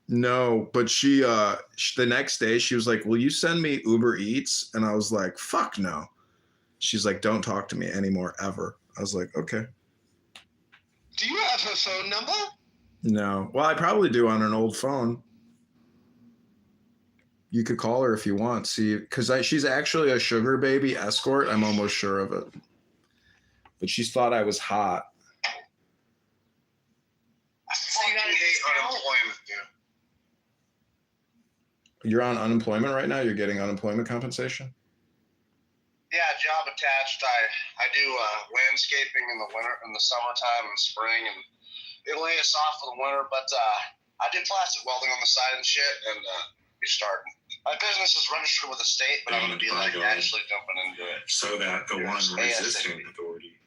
No, but the next day she was like, "Will you send me Uber Eats?" And I was like, "Fuck no." She's like, "Don't talk to me anymore ever." I was like, "Okay." Do you have her phone number? No. Well, I probably do on an old phone. You could call her if you want. See, because she's actually a sugar baby escort. I'm almost sure of it. But she thought I was hot. I fucking hate unemployment, dude. You're on unemployment right now? You're getting unemployment compensation? Yeah, job attached. I do landscaping in the summertime and spring, and they lay us off for the winter. But I did plastic welding on the side and shit, and we're starting. My business is registered with the state, but I'm going to be actually jumping into it. So that the one resisting authority.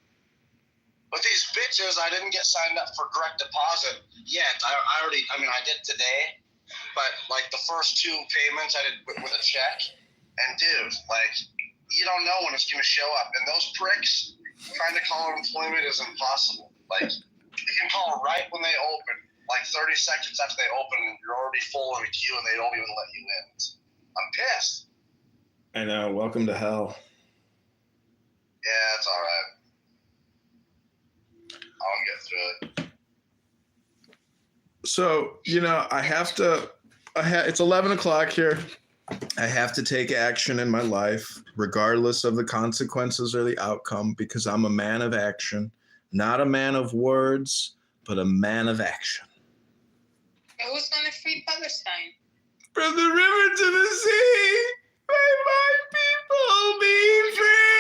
With these bitches, I didn't get signed up for direct deposit yet. I did today, but like the first two payments I did with a check. And dude, like, you don't know when it's going to show up. And those pricks, trying to call employment is impossible. Like, you can call right when they open, like 30 seconds after they open, and you're already full in a queue, and they don't even let you in. I'm pissed. I know. Welcome to hell. Yeah, it's all right. I'll get through it. So, it's 11 o'clock here. I have to take action in my life, regardless of the consequences or the outcome, because I'm a man of action, not a man of words, but a man of action. Who's going to free Palestine? From the river to the sea, may my people be free.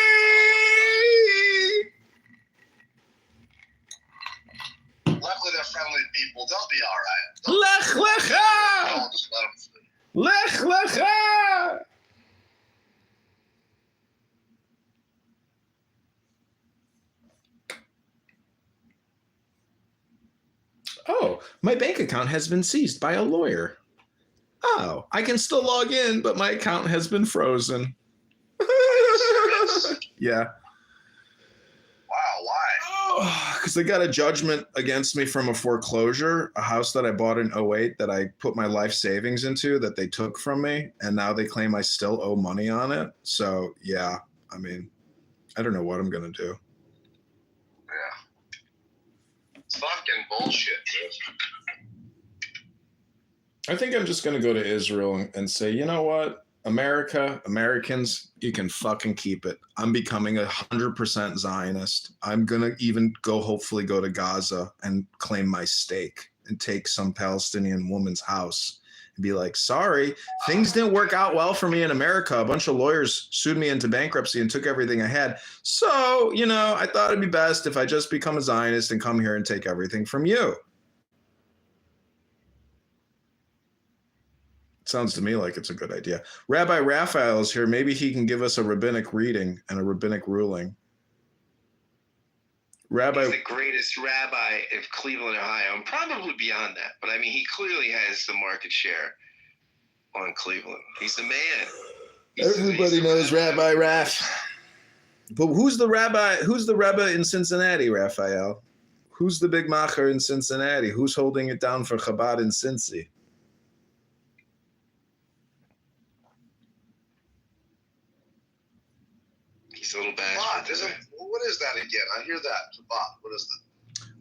Luckily, they're friendly people. They'll be all right. Lech lecha! I'll just let them free. Lech lecha! Oh, my bank account has been seized by a lawyer. Oh, I can still log in, but my account has been frozen. Yeah. Wow, why? Because they got a judgment against me from a foreclosure, a house that I bought in 2008 that I put my life savings into that they took from me, and now they claim I still owe money on it. So, yeah, I mean, I don't know what I'm going to do. Yeah. It's fucking bullshit, dude. I think I'm just going to go to Israel and say, you know what? Americans, you can fucking keep it. I'm becoming 100% Zionist. I'm going to hopefully go to Gaza and claim my stake and take some Palestinian woman's house and be like, sorry, things didn't work out well for me in America. A bunch of lawyers sued me into bankruptcy and took everything I had. So, I thought it'd be best if I just become a Zionist and come here and take everything from you. Sounds to me like it's a good idea. Rabbi Raphael is here. Maybe he can give us a rabbinic reading and a rabbinic ruling. Rabbi, he's the greatest rabbi of Cleveland, Ohio, and probably beyond that. But I mean, he clearly has the market share on Cleveland. He's the man. Everybody knows Rabbi Raph. But who's the Rebbe in Cincinnati, Raphael? Who's the big macher in Cincinnati? Who's holding it down for Chabad in Cincy? He's a little bad. What is that again? I hear that. Chabad. What is that?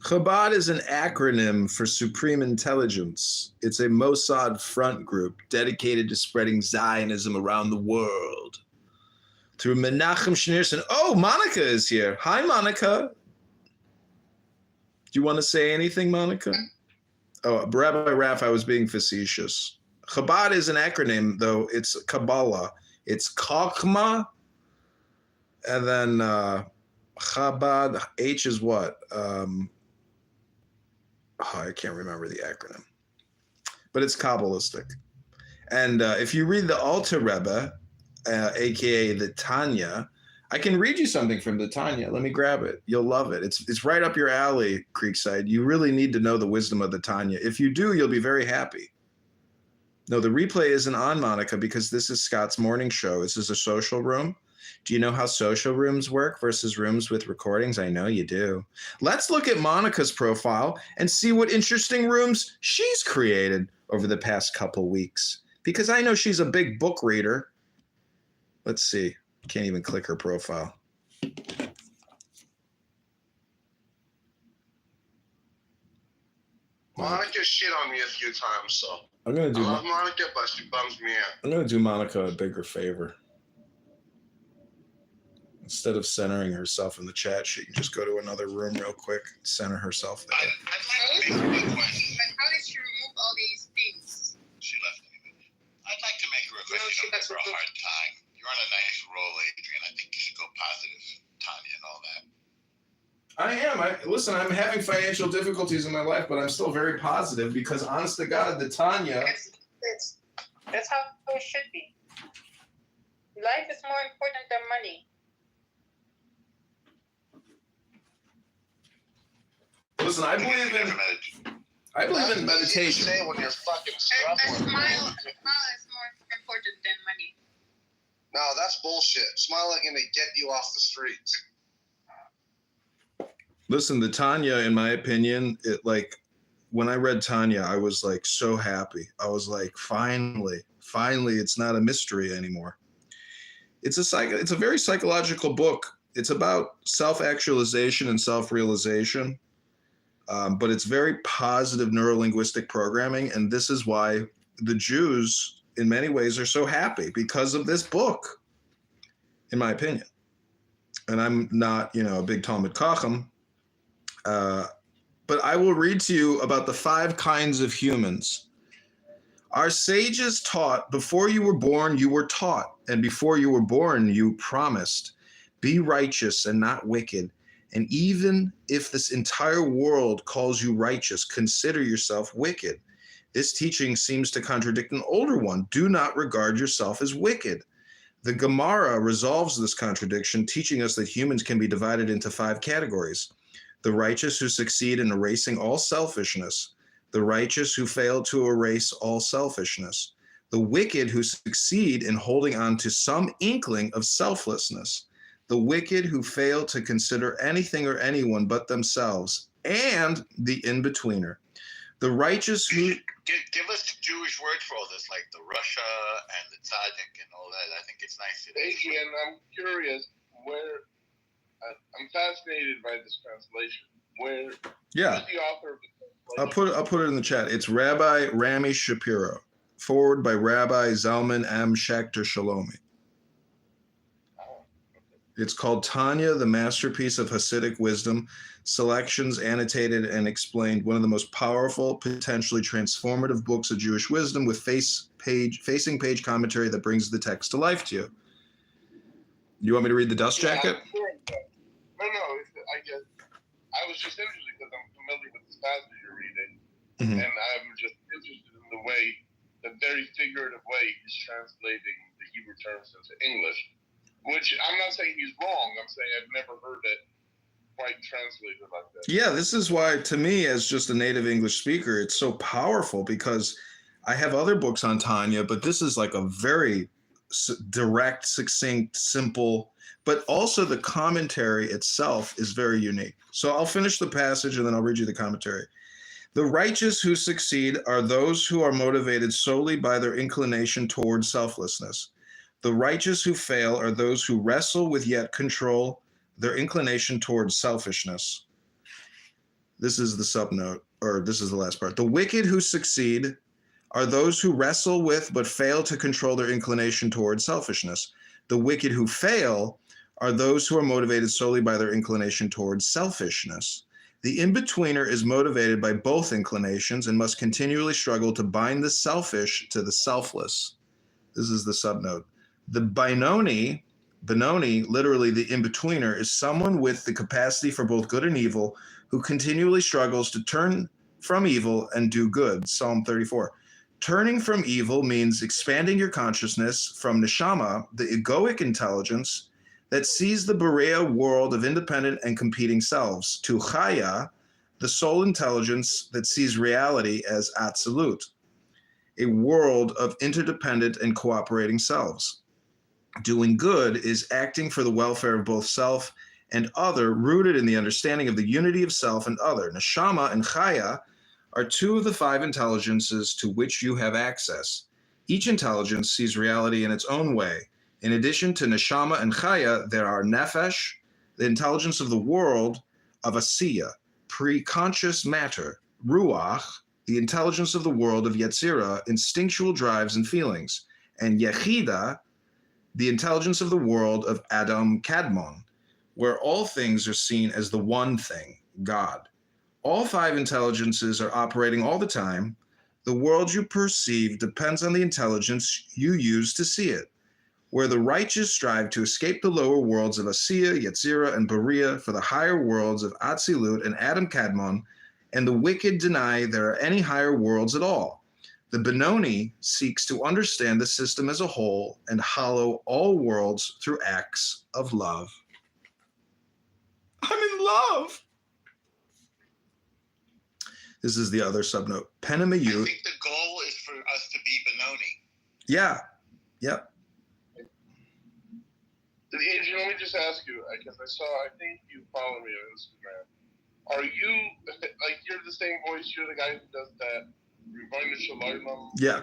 Chabad is an acronym for Supreme Intelligence. It's a Mossad front group dedicated to spreading Zionism around the world. Through Menachem Schneerson. Oh, Monica is here. Hi, Monica. Do you want to say anything, Monica? Oh, Rabbi Raph, I was being facetious. Chabad is an acronym, though. It's Kabbalah. It's Chachma. And then Chabad, H is what? I can't remember the acronym. But it's Kabbalistic. And if you read the Alter Rebbe, a.k.a. the Tanya, I can read you something from the Tanya. Let me grab it. You'll love it. It's right up your alley, Creekside. You really need to know the wisdom of the Tanya. If you do, you'll be very happy. No, the replay isn't on, Monica, because this is Scott's morning show. This is a social room. Do you know how social rooms work versus rooms with recordings? I know you do. Let's look at Monica's profile and see what interesting rooms she's created. over the past couple weeks because I know she's a big book reader. Let's see. Can't even click her profile. Monica shit on me a few times, so I'm gonna I do. love Monica, but she bums me out. I'm gonna do Monica a bigger favor. Instead of centering herself in the chat, she can just go to another room real quick, center herself there. I'd like to make a request. But how did she remove all these things? She left me. I'd like to make a request. No, she You don't give her a doesn't. hard time. You're on a nice roll, Adrian. I think you should go positive, Tanya, and all that. I am. Listen, I'm having financial difficulties in my life, but I'm still very positive because, honest to God, the Tanya. That's how it should be. Life is more important than money. Listen, I believe in That's easy to meditation. say when you're fucking A struggling. smile is more important than money. No, that's bullshit. Smile ain't gonna get you off the streets. Listen, the Tanya, in my opinion, when I read Tanya, I was like so happy. I was like, finally, it's not a mystery anymore. It's a very psychological book. It's about self-actualization and self-realization, but it's very positive neurolinguistic programming, and this is why the Jews, in many ways, are so happy because of this book, in my opinion. And I'm not, a big Talmud Chacham. But I will read to you about the 5 kinds of humans. Our sages taught, before you were born, you were taught, and before you were born, you promised, be righteous and not wicked. And even if this entire world calls you righteous, consider yourself wicked. This teaching seems to contradict an older one. Do not regard yourself as wicked. The Gemara resolves this contradiction, teaching us that humans can be divided into 5 categories. The righteous who succeed in erasing all selfishness, the righteous who fail to erase all selfishness, the wicked who succeed in holding on to some inkling of selflessness, the wicked who fail to consider anything or anyone but themselves, and the in-betweener. The righteous who... Give us the Jewish word for all this, like the Russia and the Tzaddik and all that. I think it's nice. Adrian, I'm curious where... I'm fascinated by this translation. Yeah, who's the author of the translation? I'll put it in the chat. It's Rabbi Rami Shapiro, forward by Rabbi Zalman M. Schechter Shalomi. It's called Tanya, the Masterpiece of Hasidic Wisdom, Selections Annotated and Explained, one of the most powerful, potentially transformative books of Jewish wisdom with facing page commentary that brings the text to life to you. You want me to read the dust jacket? No, I guess I was just interested because I'm familiar with this passage you're reading, and I'm just interested in the very figurative way he's translating the Hebrew terms into English, which I'm not saying he's wrong. I'm saying I've never heard it quite translated like that. Yeah, this is why, to me, as just a native English speaker, it's so powerful because I have other books on Tanya, but this is like a very direct, succinct, simple, but also the commentary itself is very unique. So I'll finish the passage and then I'll read you the commentary. The righteous who succeed are those who are motivated solely by their inclination towards selflessness. The righteous who fail are those who wrestle with yet control their inclination towards selfishness. This is the subnote, or this is the last part. The wicked who succeed are those who wrestle with but fail to control their inclination towards selfishness. The wicked who fail are those who are motivated solely by their inclination towards selfishness. The in-betweener is motivated by both inclinations and must continually struggle to bind the selfish to the selfless. This is the subnote. The Benoni, literally the in-betweener, is someone with the capacity for both good and evil who continually struggles to turn from evil and do good. Psalm 34. Turning from evil means expanding your consciousness from neshama, the egoic intelligence that sees the Berea world of independent and competing selves, to chaya, the soul intelligence that sees reality as absolute, a world of interdependent and cooperating selves. Doing good is acting for the welfare of both self and other, rooted in the understanding of the unity of self and other. Neshama and chaya are two of the five intelligences to which you have access. Each intelligence sees reality in its own way. In addition to neshama and chaya, there are nefesh, the intelligence of the world of asiya, pre-conscious matter, ruach, the intelligence of the world of yetzira, instinctual drives and feelings, and yechida, the intelligence of the world of Adam Kadmon, where all things are seen as the one thing, God. All five intelligences are operating all the time. The world you perceive depends on the intelligence you use to see it. Where the righteous strive to escape the lower worlds of Asiya, Yetzira, and Bariah for the higher worlds of Atzilut and Adam Kadmon, and the wicked deny there are any higher worlds at all. The Benoni seeks to understand the system as a whole and hollow all worlds through acts of love. I'm in love. This is the other subnote. I Penamayu. think the goal is for us to be Benoni. Yeah. Yep. Adrian, let me just ask you, because I think you follow me on Instagram. Are you, like, you're the same voice, you're the guy who does that Rebono Shalom Yeah.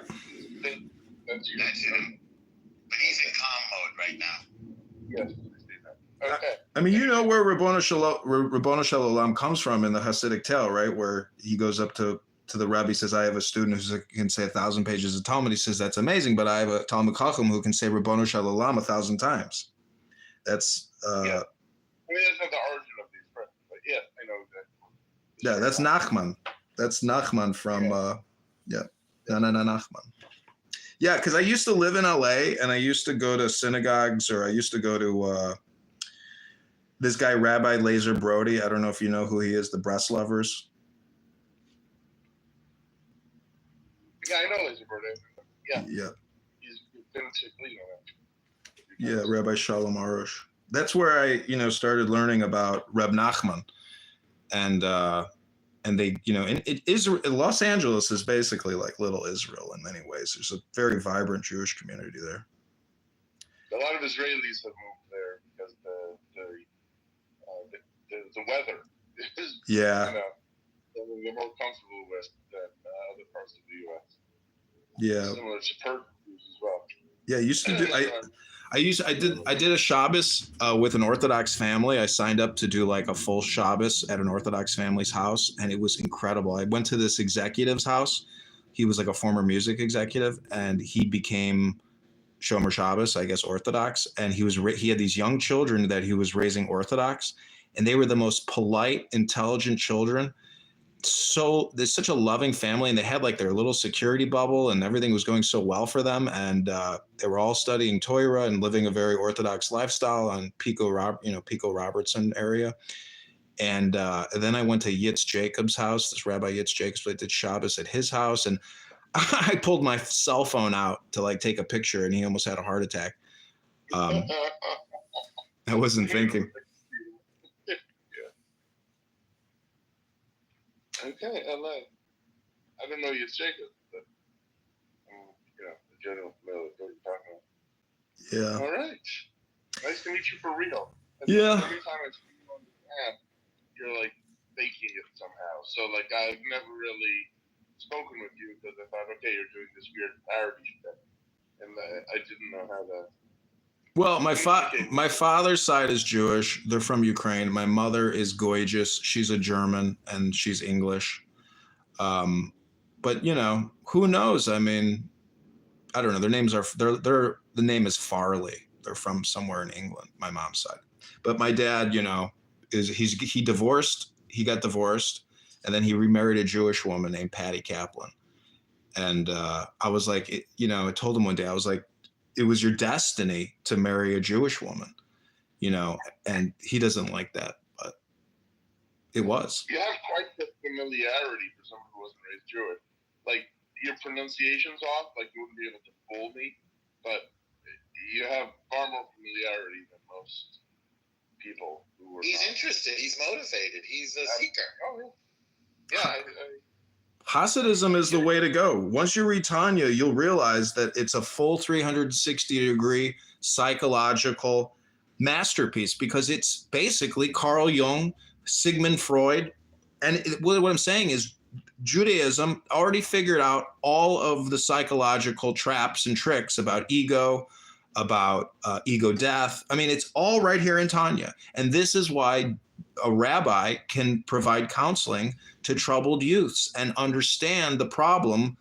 thing? That's you. That's him. But he's in calm mode right now. Yes, I see that. Okay. I mean, you know where Ribbono Shalom comes from in the Hasidic tale, right? Where he goes up to the Rebbe, says, I have a student who can say 1,000 pages of Talmud. He says, that's amazing, but I have a Talmud Chacham who can say Ribbono Shalom 1,000 times. That's, Yeah. I mean, that's not the origin of these friends, but yeah, I know that. yeah, that's Nachman. That's Nachman from, Nachman. Yeah, because I used to live in LA and I used to go to synagogues, or I used to go to this guy, Rabbi Lazer Brody. I don't know if you know who he is, the Breslovers. Yeah, I know Lazy Bird. Yeah. Yeah. He's been to Cleveland. Yeah, Rabbi Shalom Arush. That's where I, started learning about Reb Nachman, and they, and it is Los Angeles is basically like little Israel in many ways. There's a very vibrant Jewish community there. A lot of Israelis have moved there because the weather is, Yeah. they're more comfortable with than other parts of the U.S. Yeah. Similar to Perth as well. Yeah, I used to do. I did a Shabbos with an Orthodox family. I signed up to do like a full Shabbos at an Orthodox family's house, and it was incredible. I went to this executive's house. He was like a former music executive, and he became Shomer Shabbos, I guess, Orthodox. And he had these young children that he was raising Orthodox, and they were the most polite, intelligent children. So there's such a loving family, and they had like their little security bubble, and everything was going so well for them. And they were all studying Torah and living a very Orthodox lifestyle on Pico Robertson area. And then I went to Yitz Jacobs' house, this Rabbi Yitz Jacobs. I did Shabbos at his house, and I pulled my cell phone out to like take a picture, and he almost had a heart attack. I wasn't thinking. Okay, LA. I don't know you're Jacob, but the general familiar with what you're talking about. Yeah. All right. Nice to meet you for real. And Yeah. Every time I see you on the app, you're like faking it somehow. So like I've never really spoken with you because I thought, okay, you're doing this weird parody shit, and I didn't know how to. Well, my father's side is Jewish. They're from Ukraine. My mother is Goyjish. She's a German and she's English. But who knows? I mean, I don't know. Their names are the name is Farley. They're from somewhere in England. My mom's side. But my dad, he divorced. He got divorced, and then he remarried a Jewish woman named Patty Kaplan. And I was like, I told him one day, I was like, it was your destiny to marry a Jewish woman, and he doesn't like that, but it was. You have quite the familiarity for someone who wasn't raised Jewish. Like, your pronunciation's off, like you wouldn't be able to fool me, but you have far more familiarity than most people who were. He's interested. He's motivated. He's a seeker. Oh, yeah. Yeah, Hasidism is the way to go. Once you read Tanya, you'll realize that it's a full 360-degree psychological masterpiece, because it's basically Carl Jung, Sigmund Freud. And what I'm saying is Judaism already figured out all of the psychological traps and tricks about ego, about ego death. I mean, it's all right here in Tanya. And this is why a rabbi can provide counseling to troubled youths and understand the problem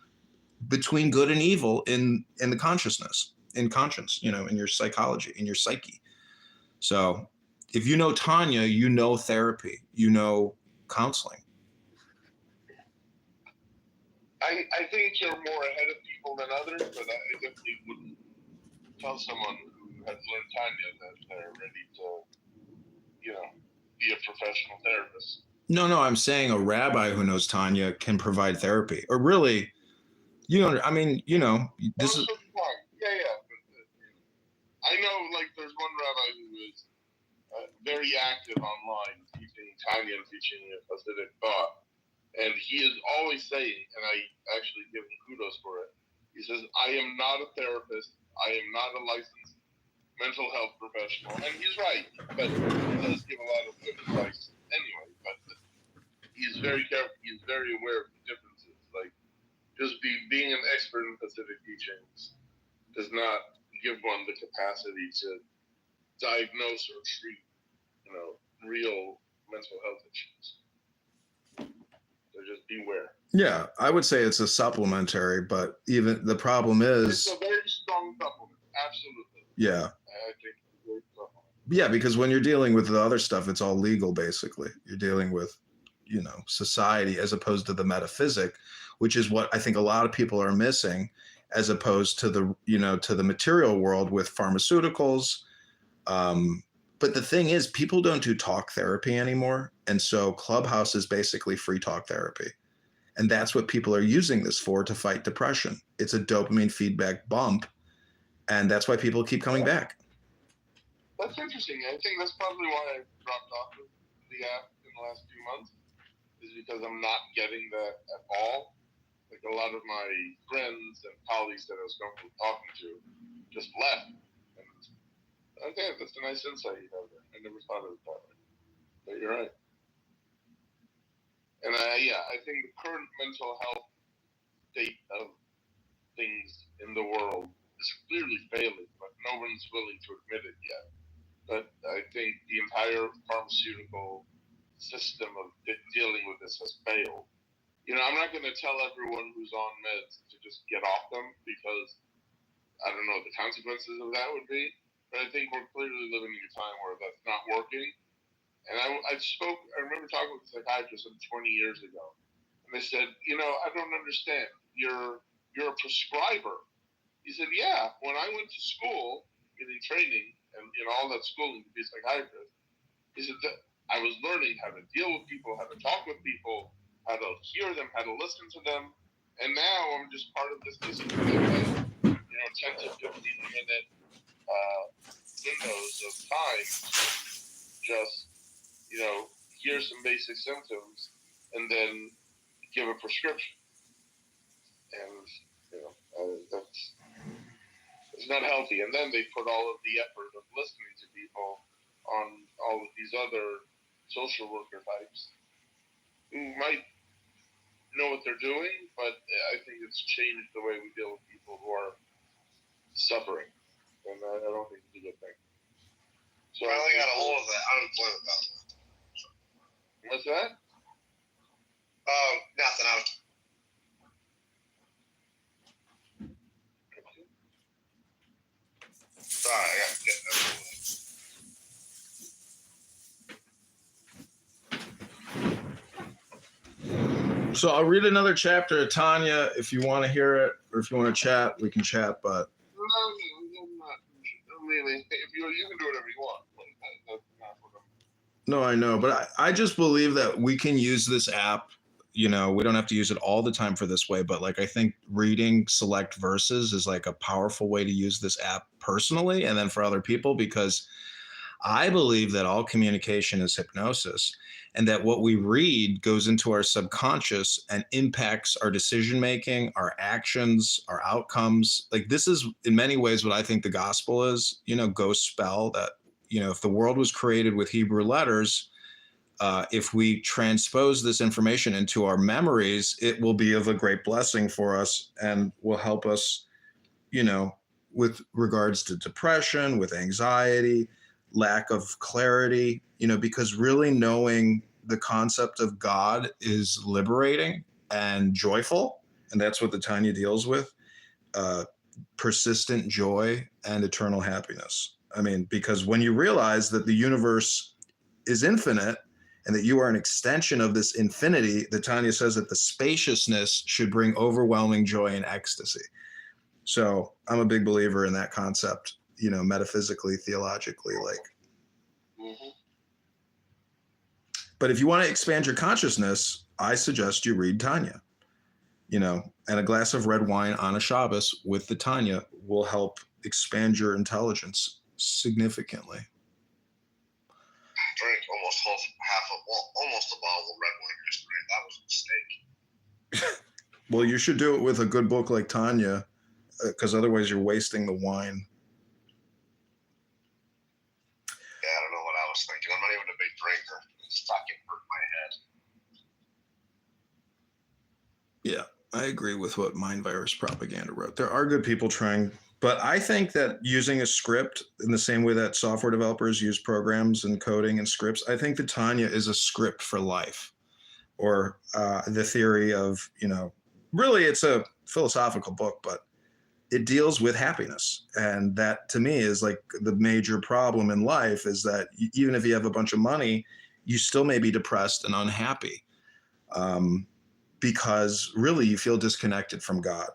between good and evil in the consciousness, in conscience, you know, in your psychology, in your psyche. So if you know Tanya, you know therapy, you know counseling. I think you're more ahead of people than others, but I definitely wouldn't tell someone who has learned Tanya that they're ready to, you know, be a professional therapist. No, I'm saying a rabbi who knows Tanya can provide therapy. Or really, you know, I mean, you know, this is... Yeah. But, I know, like, there's one rabbi who is very active online, teaching Tanya and teaching Hasidic thought. And he is always saying, and I actually give him kudos for it, he says, I am not a therapist. I am not a licensed mental health professional. And he's right, but he does give a lot of good advice anyway. But he's very careful. He's very aware of the differences. Like, just being an expert in Hasidic teachings does not give one the capacity to diagnose or treat, you know, real mental health issues. So just beware. Yeah, I would say it's a supplementary, but even the problem is... It's a very strong supplement, absolutely. Yeah. I think it's a great supplement. Yeah, because when you're dealing with the other stuff, it's all legal, basically. You're dealing with, you know, society as opposed to the metaphysic, which is what I think a lot of people are missing, as opposed to the, you know, to the material world with pharmaceuticals. But the thing is, people don't do talk therapy anymore. And so Clubhouse is basically free talk therapy. And that's what people are using this for, to fight depression. It's a dopamine feedback bump. And that's why people keep coming back. That's interesting. I think that's probably why I dropped off of the app in the last few months, is because I'm not getting that at all. Like, a lot of my friends and colleagues that I was comfortable talking to just left. And okay, that's a nice insight you have there. I never thought of it that way. But you're right. And I think the current mental health state of things in the world is clearly failing, but no one's willing to admit it yet. But I think the entire pharmaceutical system of dealing with this has failed. You know, I'm not going to tell everyone who's on meds to just get off them, because I don't know what the consequences of that would be. But I think we're clearly living in a time where that's not working. And I remember talking with a psychiatrist 20 years ago, and they said, you know, I don't understand. You're a prescriber. He said, yeah, when I went to school, getting training and, you know, all that schooling to be a psychiatrist, he said that I was learning how to deal with people, how to talk with people, how to hear them, how to listen to them. And now I'm just part of this system that has, you know, 10 to 15 minute windows of time to just, you know, hear some basic symptoms and then give a prescription. And, you know, it's not healthy. And then they put all of the effort of listening to people on all of these other social worker types who might know what they're doing, but I think it's changed the way we deal with people who are suffering. And I don't think it's a good thing. So I only got a hold of that unemployment benefit. What's that? Nothing. Sorry, I got to get that. So I'll read another chapter of Tanya if you want to hear it, or if you want to chat, we can chat. But not really. If you can do whatever you want. That's not what I'm... No, I know, but I just believe that we can use this app. You know, we don't have to use it all the time for this way, but like, I think reading select verses is like a powerful way to use this app personally, and then for other people, because I believe that all communication is hypnosis, and that what we read goes into our subconscious and impacts our decision-making, our actions, our outcomes. Like, this is in many ways what I think the gospel is, you know, ghost spell that, you know, if the world was created with Hebrew letters, if we transpose this information into our memories, it will be of a great blessing for us and will help us, with regards to depression, with anxiety, lack of clarity, because really knowing the concept of God is liberating and joyful. And that's what the Tanya deals with, persistent joy and eternal happiness. I mean, because when you realize that the universe is infinite and that you are an extension of this infinity, the Tanya says that the spaciousness should bring overwhelming joy and ecstasy. So I'm a big believer in that concept, metaphysically, theologically, But if you want to expand your consciousness, I suggest you read Tanya, and a glass of red wine on a Shabbos with the Tanya will help expand your intelligence significantly. Drank almost almost a bottle of red wine yesterday. That was a mistake. Well, you should do it with a good book like Tanya, because otherwise you're wasting the wine. Yeah, I don't know what I was thinking. I'm not even a big drinker. It's fucking hurt my head. Yeah, I agree with what Mind Virus Propaganda wrote. There are good people trying, but I think that using a script in the same way that software developers use programs and coding and scripts, I think the Tanya is a script for life, or the theory of, really it's a philosophical book, but it deals with happiness. And that to me is like the major problem in life, is that even if you have a bunch of money, you still may be depressed and unhappy, because really you feel disconnected from God.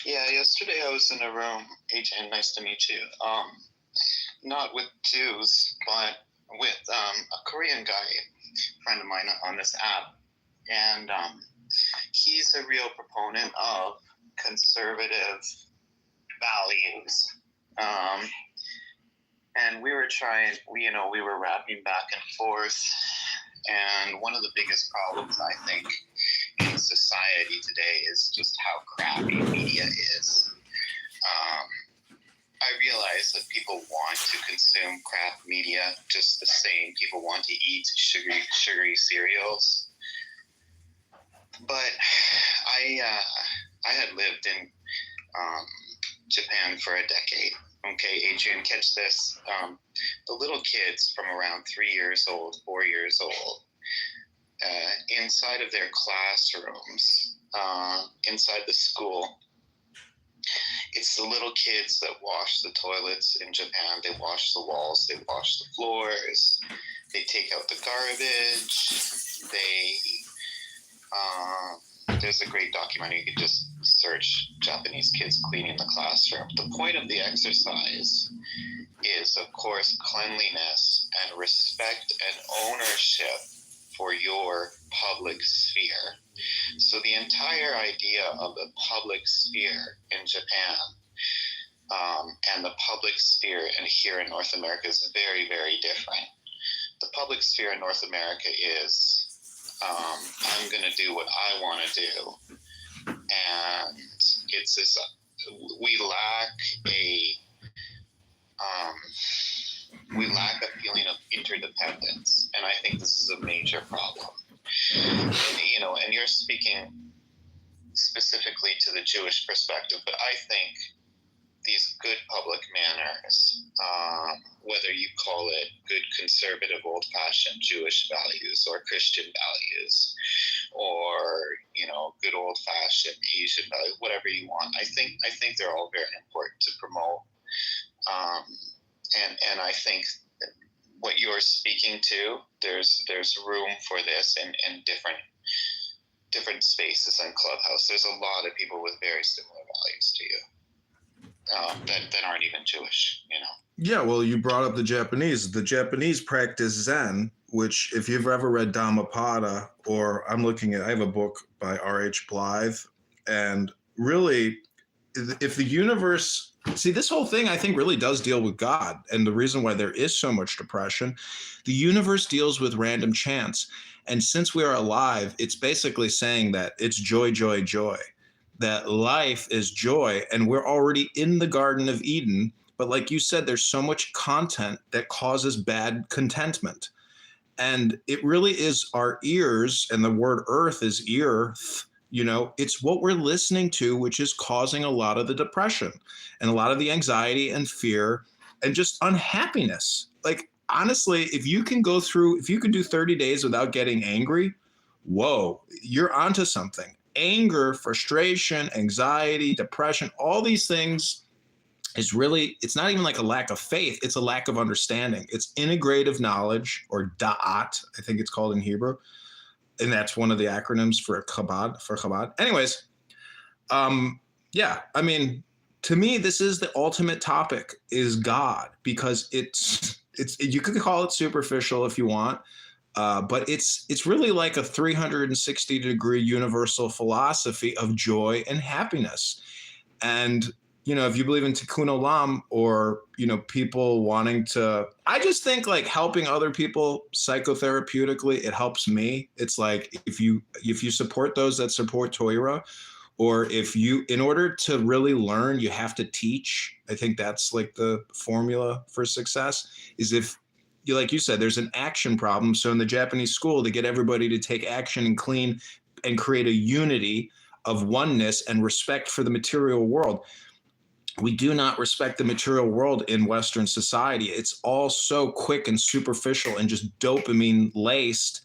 Yeah, yesterday I was in a room, AJ, nice to meet you. Not with Jews, but with a Korean guy, friend of mine on this app. And he's a real proponent of conservative values. And we were we were rapping back and forth. And one of the biggest problems, I think, in society today is just how crappy media is. I realize that people want to consume crap media just the same. People want to eat sugary cereals. But I had lived in Japan for a decade. Okay, Adrian, catch this. The little kids from around 3 years old, 4 years old, inside of their classrooms, inside the school, it's the little kids that wash the toilets in Japan. They wash the walls, they wash the floors, they take out the garbage, there's a great documentary. You could just search Japanese kids cleaning the classroom. The point of the exercise is, of course, cleanliness and respect and ownership for your public sphere. So the entire idea of the public sphere in Japan and the public sphere here in North America is very, very different. The public sphere in North America is I'm going to do what I want to do. And it's this, we lack a feeling of interdependence. And I think this is a major problem. And you're speaking specifically to the Jewish perspective, but I think these good public manners, whether you call it good conservative old-fashioned Jewish values or Christian values, or good old-fashioned Asian values, whatever you want, I think they're all very important to promote. And I think what you're speaking to, there's room for this in different spaces in Clubhouse. There's a lot of people with very similar values to you. That aren't even Jewish, Yeah, well, you brought up the Japanese. The Japanese practice Zen, which if you've ever read Dhammapada, or I have a book by R.H. Blythe, and really, if the universe, this whole thing I think really does deal with God, and the reason why there is so much depression, the universe deals with random chance. And since we are alive, it's basically saying that it's joy, joy, joy. That life is joy, and we're already in the Garden of Eden But like you said, there's so much content that causes bad contentment. And it really is our ears, and the word earth is ear, it's what we're listening to, which is causing a lot of the depression and a lot of the anxiety and fear and just unhappiness. Like, honestly, if you can do 30 days without getting angry, whoa, you're onto something. Anger, frustration, anxiety, depression, all these things is really, it's not even like a lack of faith, it's a lack of understanding. It's integrative knowledge, or da'at, I think it's called in Hebrew. And that's one of the acronyms for Chabad. Anyways, to me, this is the ultimate topic, is God, because it's you could call it superficial if you want, but it's really like a 360-degree universal philosophy of joy and happiness. And if you believe in tikkun olam, or people wanting to, I just think like helping other people psychotherapeutically, it helps me. It's like if you support those that support Torah, or in order to really learn, you have to teach. I think that's like the formula for success, is if like you said, there's an action problem. So in the Japanese school, to get everybody to take action and clean and create a unity of oneness and respect for the material world. We do not respect the material world in Western society. It's all so quick and superficial and just dopamine laced.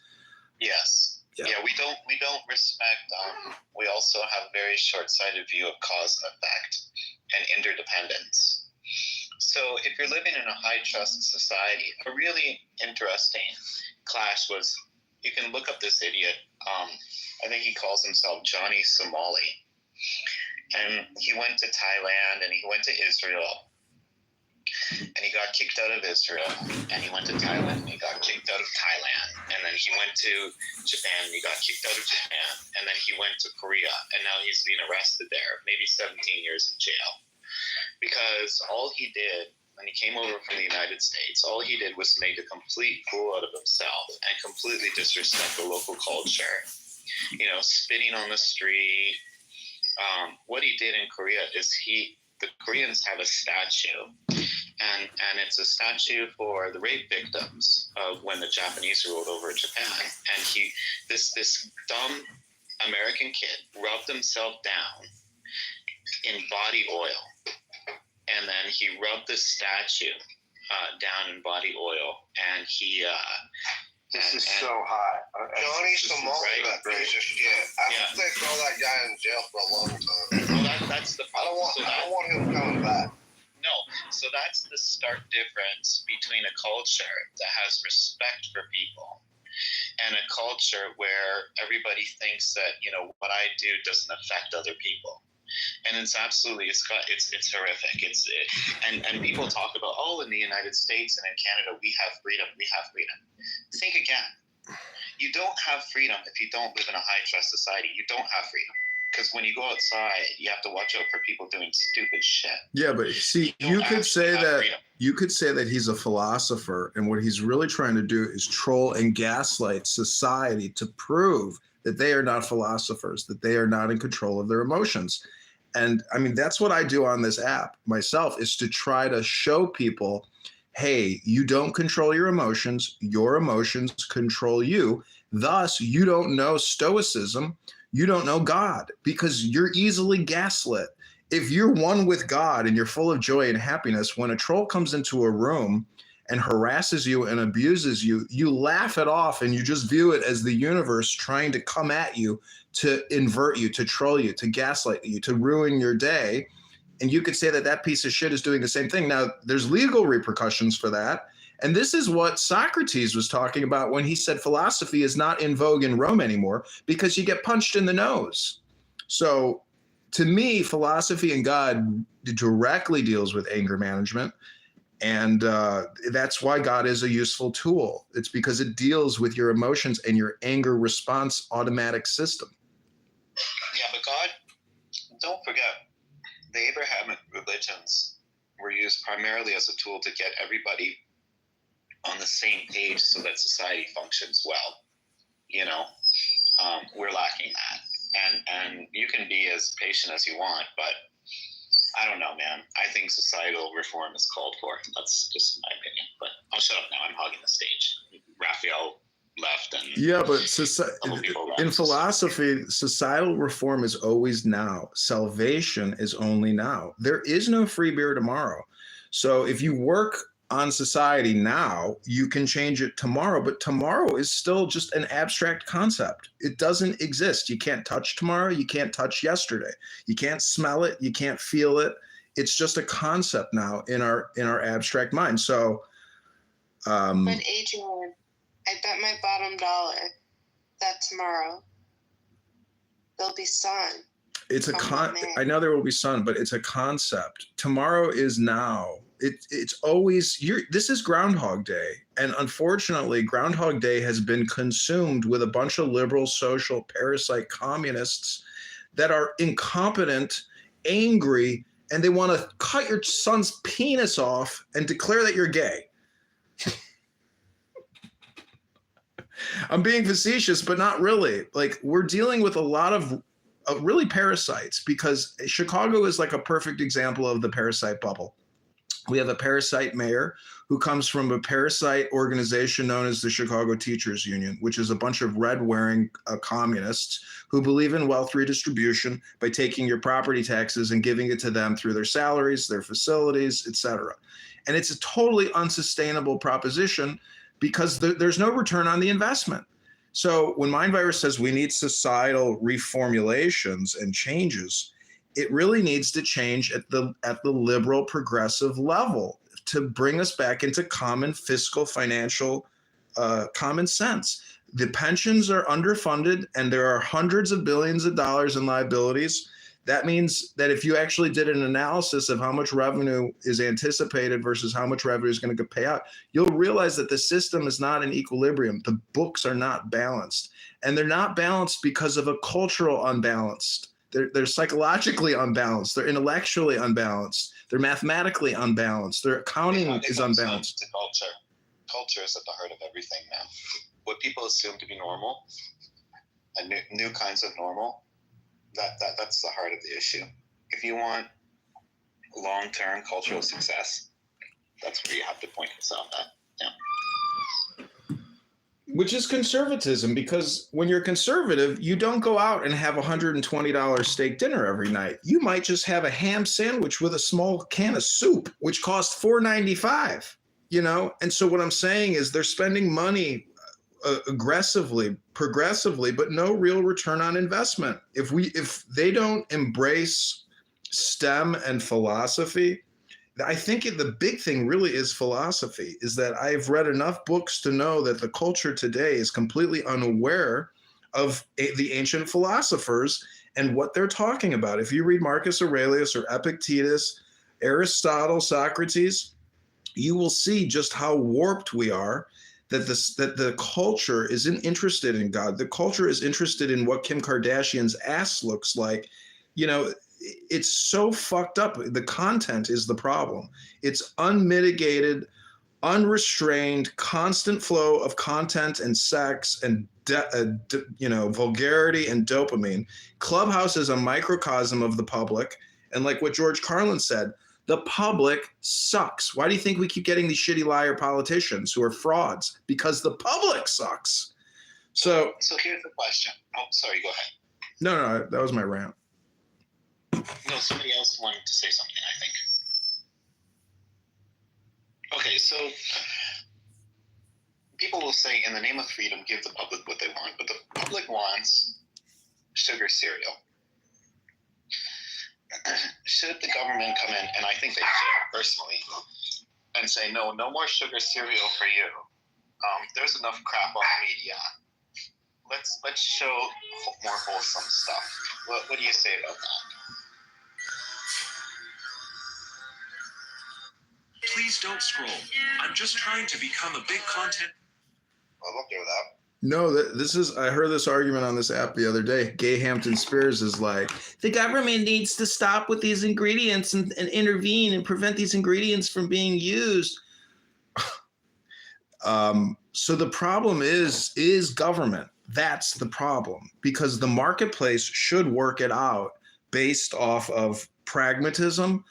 Yes. Yeah, we don't respect. We also have a very short-sighted view of cause and effect and interdependence. So if you're living in a high-trust society, a really interesting clash was, you can look up this idiot. I think he calls himself Johnny Somali. And he went to Thailand, and he went to Israel, and he got kicked out of Israel, and he went to Thailand, and he got kicked out of Thailand, and then he went to Japan, and he got kicked out of Japan, and then he went to Korea, and now he's being arrested there, maybe 17 years in jail, because all he did when he came over from the United States, all he did was make a complete fool out of himself and completely disrespect the local culture, spitting on the street. What he did in Korea is the Koreans have a statue, and it's a statue for the rape victims of when the Japanese ruled over Japan. And this dumb American kid rubbed himself down in body oil, and then he rubbed the statue down in body oil, and he. This is so hot. Johnny Somali, that piece of shit. I think they throw that guy in jail for a long time. Well, that's the problem. I don't want him coming back. No, so that's the stark difference between a culture that has respect for people and a culture where everybody thinks that what I do doesn't affect other people. And it's absolutely, it's horrific. And people talk about, in the United States and in Canada, we have freedom. Think again. You don't have freedom if you don't live in a high trust society. You don't have freedom. Because when you go outside, you have to watch out for people doing stupid shit. Yeah, but see, you could say that he's a philosopher, and what he's really trying to do is troll and gaslight society to prove that they are not philosophers, that they are not in control of their emotions. And I mean, that's what I do on this app myself, is to try to show people, hey, you don't control your emotions control you. Thus, you don't know Stoicism, you don't know God, because you're easily gaslit. If you're one with God and you're full of joy and happiness, when a troll comes into a room and harasses you and abuses you, you laugh it off and you just view it as the universe trying to come at you, to invert you, to troll you, to gaslight you, to ruin your day. And you could say that that piece of shit is doing the same thing. Now, there's legal repercussions for that. And this is what Socrates was talking about when he said philosophy is not in vogue in Rome anymore because you get punched in the nose. So to me, philosophy and God directly deals with anger management. And that's why God is a useful tool. It's because it deals with your emotions and your anger response automatic system. Yeah, but God, don't forget, the Abrahamic religions were used primarily as a tool to get everybody on the same page so that society functions well. We're lacking that. And you can be as patient as you want, but I don't know, man. I think societal reform is called for. That's just my opinion. But I'll shut up now. I'm hogging the stage. Raphael left, and Yeah, but other people left. in philosophy, societal reform is always now. Salvation is only now. There is no free beer tomorrow. So if you work on society now, you can change it tomorrow, but tomorrow is still just an abstract concept. It doesn't exist. You can't touch tomorrow. You can't touch yesterday. You can't smell it. You can't feel it. It's just a concept now in our abstract mind. So, But Adrian, I bet my bottom dollar that tomorrow there'll be sun. it's a I know there will be sun, but it's a concept. Tomorrow is now. It's always this is Groundhog Day, and unfortunately Groundhog Day has been consumed with a bunch of liberal social parasite communists that are incompetent, angry, and they want to cut your son's penis off and declare that you're gay. I'm being facetious, but not really. Like, we're dealing with a lot of really parasites, because Chicago is like a perfect example of the parasite bubble. We have a parasite mayor who comes from a parasite organization known as the Chicago Teachers Union, which is a bunch of red-wearing communists who believe in wealth redistribution by taking your property taxes and giving it to them through their salaries, their facilities, etc. And it's a totally unsustainable proposition because there's no return on the investment. So when MindVirus says we need societal reformulations and changes, it really needs to change at the liberal progressive level to bring us back into common fiscal financial common sense. The pensions are underfunded and there are hundreds of billions of dollars in liabilities. That means that if you actually did an analysis of how much revenue is anticipated versus how much revenue is going to pay out, you'll realize that the system is not in equilibrium. The books are not balanced, and they're not balanced because of a cultural unbalanced. They're psychologically unbalanced. They're intellectually unbalanced. They're mathematically unbalanced. Their accounting is unbalanced. To culture. Culture is at the heart of everything now. What people assume to be normal, and new kinds of normal, that's the heart of the issue. If you want long-term cultural success, that's where you have to point yourself at. Yeah. Which is conservatism, because when you're conservative, you don't go out and have $120 steak dinner every night. You might just have a ham sandwich with a small can of soup, which costs $4.95, you know? And so what I'm saying is they're spending money aggressively, progressively, but no real return on investment. If they don't embrace STEM and philosophy, I think the big thing really is philosophy, is that I've read enough books to know that the culture today is completely unaware of the ancient philosophers and what they're talking about. If you read Marcus Aurelius or Epictetus, Aristotle, Socrates, you will see just how warped we are, that the culture isn't interested in God. The culture is interested in what Kim Kardashian's ass looks like. You know, it's so fucked up. The content is the problem. It's unmitigated, unrestrained, constant flow of content and sex and vulgarity and dopamine. Clubhouse is a microcosm of the public. And like what George Carlin said, the public sucks. Why do you think we keep getting these shitty liar politicians who are frauds? Because the public sucks. So here's the question. Oh, sorry, go ahead. No, that was my rant. No, somebody else wanted to say something, I think. Okay, so people will say, in the name of freedom, give the public what they want, but the public wants sugar cereal. Should the government come in, and I think they should personally, and say, no more sugar cereal for you. There's enough crap on the media. Let's show more wholesome stuff. What do you say about that? Please don't scroll. I'm just trying to become a big content. I'm okay with that. No, I heard this argument on this app the other day. Gay Hampton Spears is like, the government needs to stop with these ingredients and intervene and prevent these ingredients from being used. So the problem is government. That's the problem, because the marketplace should work it out based off of pragmatism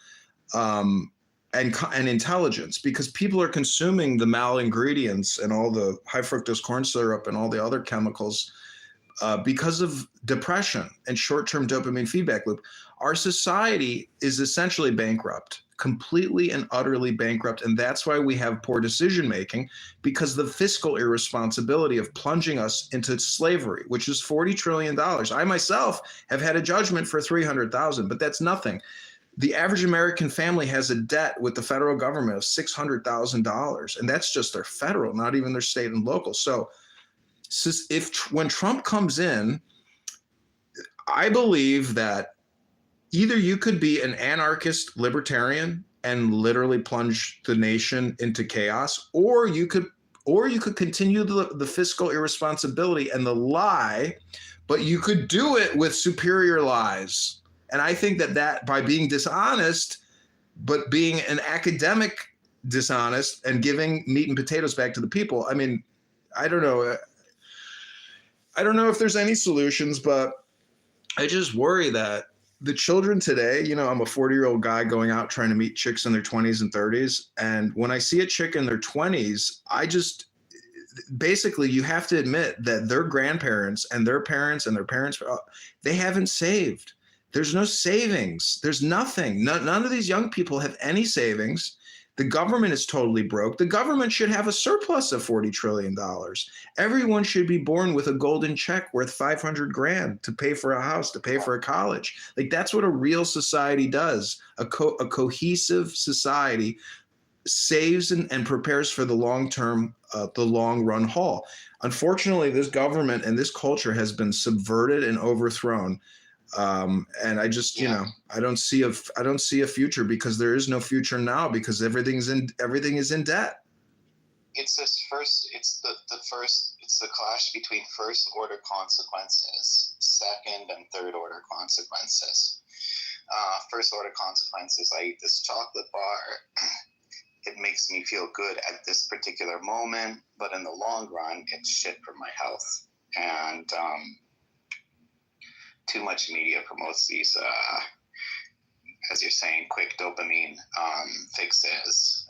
and intelligence, because people are consuming the mal ingredients and all the high fructose corn syrup and all the other chemicals because of depression and short-term dopamine feedback loop. Our society is essentially bankrupt, completely and utterly bankrupt. And that's why we have poor decision-making, because the fiscal irresponsibility of plunging us into slavery, which is $40 trillion. I myself have had a judgment for $300,000, but that's nothing. The average American family has a debt with the federal government of $600,000, and that's just their federal, not even their state and local. So when Trump comes in, I believe that either you could be an anarchist libertarian and literally plunge the nation into chaos, or you could continue the fiscal irresponsibility and the lie, but you could do it with superior lies. And I think that by being dishonest, but being an academic dishonest and giving meat and potatoes back to the people, I mean, I don't know. I don't know if there's any solutions, but I just worry that the children today, you know, I'm a 40-year-old guy going out trying to meet chicks in their 20s and 30s. And when I see a chick in their 20s, basically you have to admit that their grandparents and their parents and their parents, they haven't saved. There's no savings. There's nothing. None of these young people have any savings. The government is totally broke. The government should have a surplus of $40 trillion. Everyone should be born with a golden check worth $500,000 to pay for a house, to pay for a college. Like, that's what a real society does. A cohesive society saves and prepares for the long-term, the long-run haul. Unfortunately, this government and this culture has been subverted and overthrown. And I just, you know, I don't see a future, because there is no future now, because everything is in debt. It's the clash between first order consequences, second and third order consequences. First order consequences, I eat this chocolate bar. It makes me feel good at this particular moment, but in the long run, it's shit for my health. And, too much media promotes these, as you're saying, quick dopamine fixes.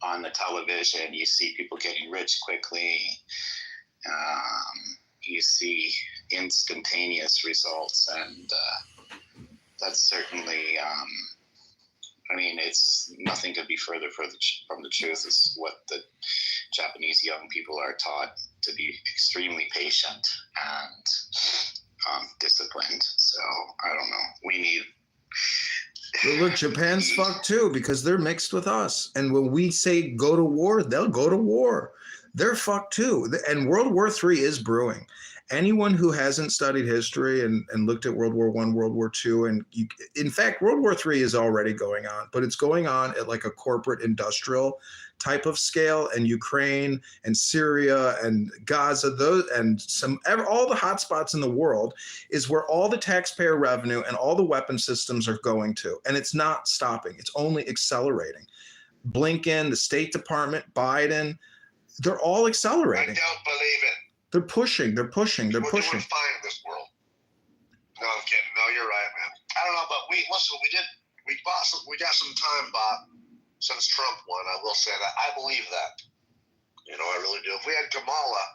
On the television, you see people getting rich quickly. You see instantaneous results, and that's certainly, I mean, it's nothing could be further from the truth. Is what the Japanese young people are taught, to be extremely patient and disciplined. So I don't know. We need. But look, Japan's fucked too, because they're mixed with us. And when we say go to war, they'll go to war. They're fucked too. And World War III is brewing. Anyone who hasn't studied history and looked at World War I, World War II, in fact, World War III is already going on, but it's going on at like a corporate industrial type of scale. And Ukraine and Syria and Gaza, all the hotspots in the world is where all the taxpayer revenue and all the weapon systems are going to. And it's not stopping. It's only accelerating. Blinken, the State Department, Biden, they're all accelerating. I don't believe it. They're pushing. We're doing fine in this world. No, I'm kidding. No, you're right, man. I don't know, but we got some time, Bob, since Trump won. I will say that. I believe that. You know, I really do. If we had Kamala,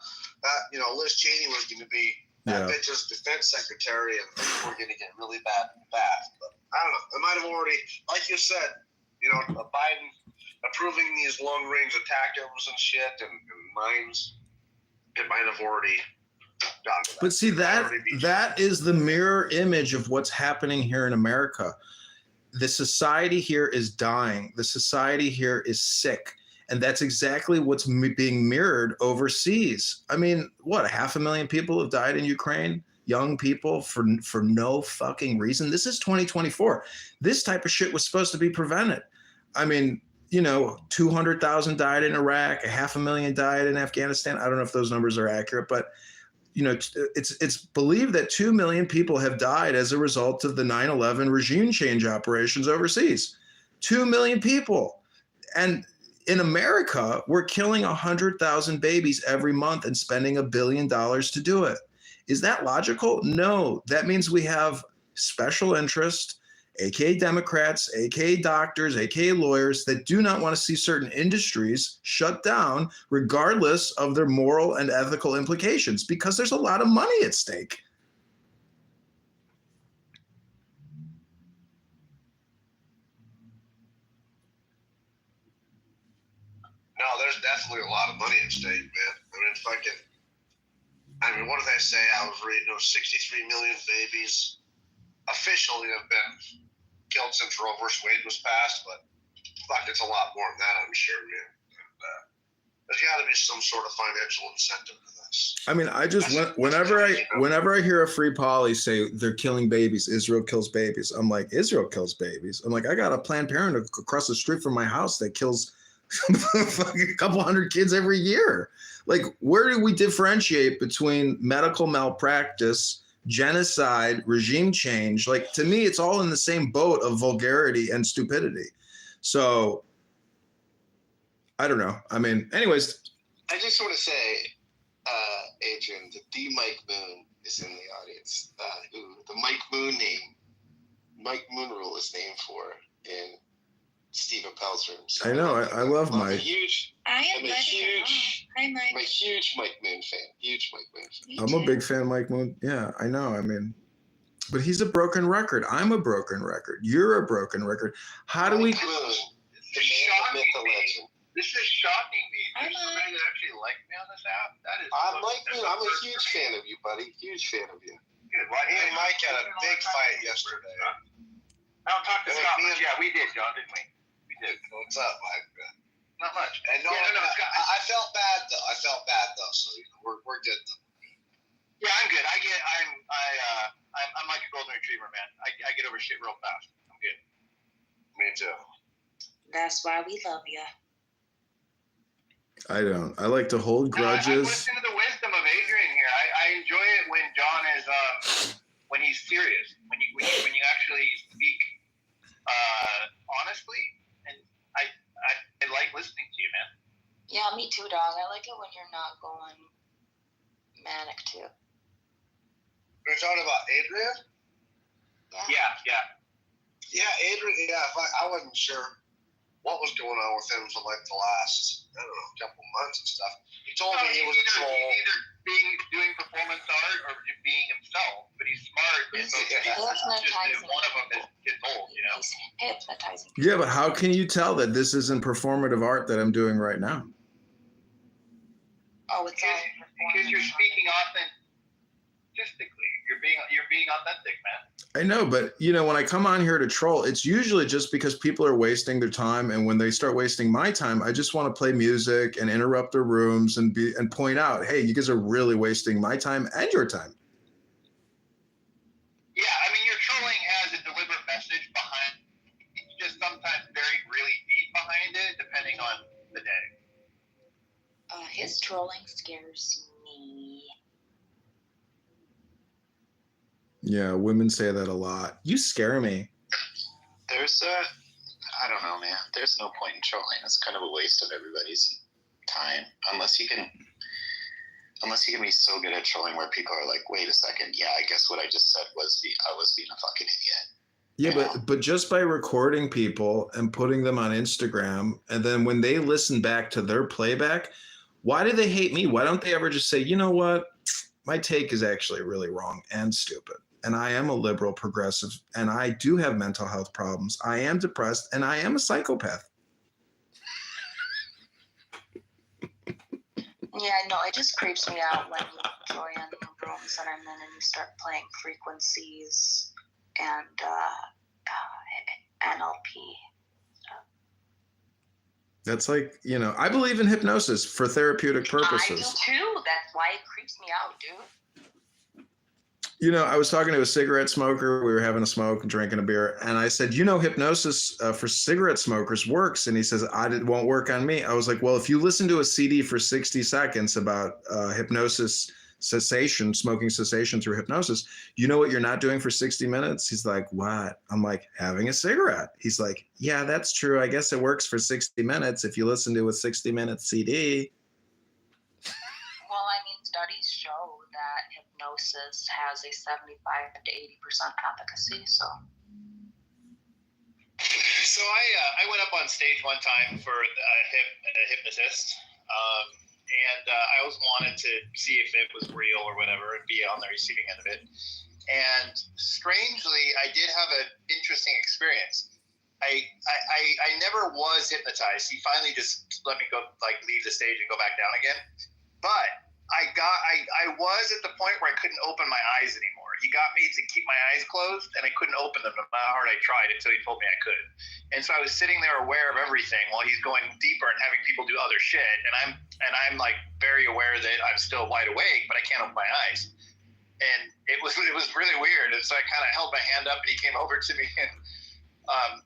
Liz Cheney was going to be that bitch's defense secretary, and things were going to get really bad and fast. But I don't know. It might have already, like you said, Biden approving these long-range attackers and shit and mines. It might have already gotten to that. But see, that is the mirror image of what's happening here in America. The society here is dying. The society here is sick. And that's exactly what's being mirrored overseas. I mean, what, 500,000 people have died in Ukraine? Young people for no fucking reason. This is 2024. This type of shit was supposed to be prevented. I mean, 200,000 died in Iraq, 500,000 died in Afghanistan. I don't know if those numbers are accurate, but it's believed that 2 million people have died as a result of the 9/11 regime change operations overseas. 2 million people. And in America, we're killing 100,000 babies every month and spending $1 billion to do it. Is that logical? No. That means we have special interest aka Democrats, aka doctors, aka lawyers, that do not want to see certain industries shut down regardless of their moral and ethical implications, because there's a lot of money at stake. No, there's definitely a lot of money at stake, man. I mean, what do they say? I was reading, 63 million babies officially have been killed since Roe vs. Wade was passed, but fuck, it's a lot more than that, I'm sure, man. There's got to be some sort of financial incentive to this. I mean, I just whenever I hear a Free Poly say they're killing babies, Israel kills babies, I'm like, Israel kills babies. I'm like, I got a Planned Parenthood across the street from my house that kills a couple hundred kids every year. Like, where do we differentiate between medical malpractice, genocide, regime change? Like, to me, it's all in the same boat of vulgarity and stupidity. So I don't know. I mean, anyways. I just want to say, Adrian, that the Mike Moon is in the audience. Who the Mike Moon rule is named for in Steve Appel's room. So I know. I love Mike. I'm a huge Mike Moon fan. Huge Mike Moon fan. I'm a big fan of Mike Moon. Yeah, I know. I mean, but he's a broken record. I'm a broken record. You're a broken record. How do we? Mike Moon, the man, the myth, the legend. This is shocking me. There's somebody that actually liked me on this app. That is. I'm Mike Moon. I'm a huge fan of you, buddy. Huge fan of you. Good. Well, me and Mike had a big fight yesterday. I'll talk to Scott. Yeah, we did, John, didn't we? We did. What's up, Mike? Not much. And I felt bad though. So we're good though. Yeah, I'm good. I'm like a golden retriever, man. I get over shit real fast. I'm good. Me too. That's why we love you. I don't. I like to hold grudges. I listen to the wisdom of Adrian here. I enjoy it when John is when he's serious. When you actually speak honestly, and I like listening to you, man. Yeah, me too, dog. I like it when you're not going manic too. You're talking about Adrian? Yeah, Adrian. Yeah, I wasn't sure what was going on with him for like the last, couple months and stuff. He told me he was a troll. He's either doing performance art or being himself, but he's smart. He's hypnotizing. One of them is old, you know? He's hypnotizing. Yeah, but how can you tell that this isn't performative art that I'm doing right now? Oh, it's all because you're speaking authentically. You're being authentic, man. I know, but when I come on here to troll, it's usually just because people are wasting their time, and when they start wasting my time, I just want to play music and interrupt their rooms and point out, hey, you guys are really wasting my time and your time. Yeah, I mean, your trolling has a deliberate message behind. It's just sometimes really deep behind it, depending on the day. His trolling scares me. Yeah, women say that a lot. You scare me. There's I don't know, man. There's no point in trolling. It's kind of a waste of everybody's time, unless you can be so good at trolling where people are like, wait a second, yeah, I guess what I just said was I was being a fucking idiot. Yeah, but just by recording people and putting them on Instagram, and then when they listen back to their playback, why do they hate me? Why don't they ever just say, you know what? My take is actually really wrong and stupid. And I am a liberal progressive, and I do have mental health problems. I am depressed, and I am a psychopath. Yeah, no, it just creeps me out when you join rooms that I'm in and you start playing frequencies and NLP stuff. That's like, I believe in hypnosis for therapeutic purposes. I do too. That's why it creeps me out, dude. I was talking to a cigarette smoker. We were having a smoke and drinking a beer. And I said, hypnosis for cigarette smokers works. And he says, it won't work on me. I was like, well, if you listen to a CD for 60 seconds about hypnosis cessation, smoking cessation through hypnosis, you know what you're not doing for 60 minutes? He's like, what? I'm like, having a cigarette. He's like, yeah, that's true. I guess it works for 60 minutes if you listen to a 60-minute CD. Well, I mean, studies show that hypnosis has a 75 to 80% efficacy, so. So I went up on stage one time for a hypnotist, and I always wanted to see if it was real or whatever and be on the receiving end of it. And strangely, I did have an interesting experience. I never was hypnotized. He finally just let me go, like, leave the stage and go back down again. But I was at the point where I couldn't open my eyes anymore. He got me to keep my eyes closed, and I couldn't open them no matter how hard I tried until he told me I could. And so I was sitting there aware of everything while he's going deeper and having people do other shit. And I'm like very aware that I'm still wide awake, but I can't open my eyes. And it was really weird. And so I kind of held my hand up, and he came over to me, and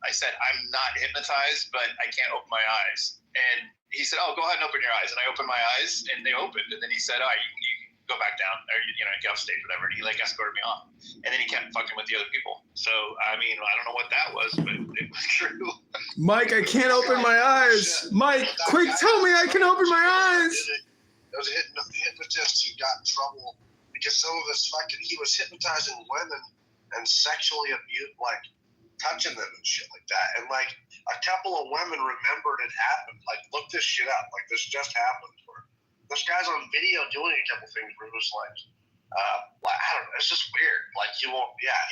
I said, "I'm not hypnotized, but I can't open my eyes." And he said, "Oh, go ahead and open your eyes." And I opened my eyes, and they opened. And then he said, "Oh, you can go back down, or get off stage, whatever." And he like escorted me off. And then he kept fucking with the other people. So I mean, I don't know what that was, but it was true. Mike, I can't open my eyes. Mike, quick, tell me I can open my eyes. There was a hypnotist who got in trouble because some of his he was hypnotizing women and sexually abused, like touching them and shit like that. And like a couple of women remembered it happened. Like, look this shit up. Like, this just happened. This guy's on video doing a couple things where it was like, I don't know. It's just weird. Like, he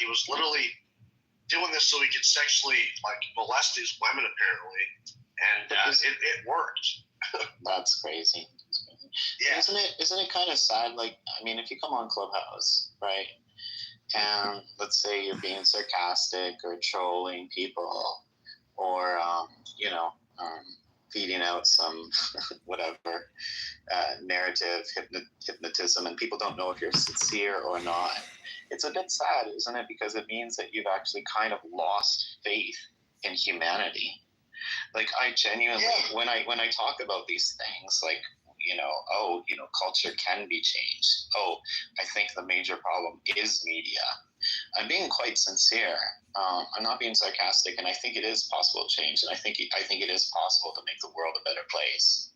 was literally doing this so he could sexually like molest these women apparently, and it worked. That's crazy. Yeah. Isn't it kind of sad? Like, I mean, if you come on Clubhouse, right, and let's say you're being sarcastic or trolling people, or feeding out some whatever narrative hypnotism, and people don't know if you're sincere or not. It's a bit sad, isn't it? Because it means that you've actually kind of lost faith in humanity. Like, I genuinely, when I talk about these things, like, culture can be changed. I think the major problem is media. I'm being quite sincere. I'm not being sarcastic, and I think it is possible to change, and I think it is possible to make the world a better place.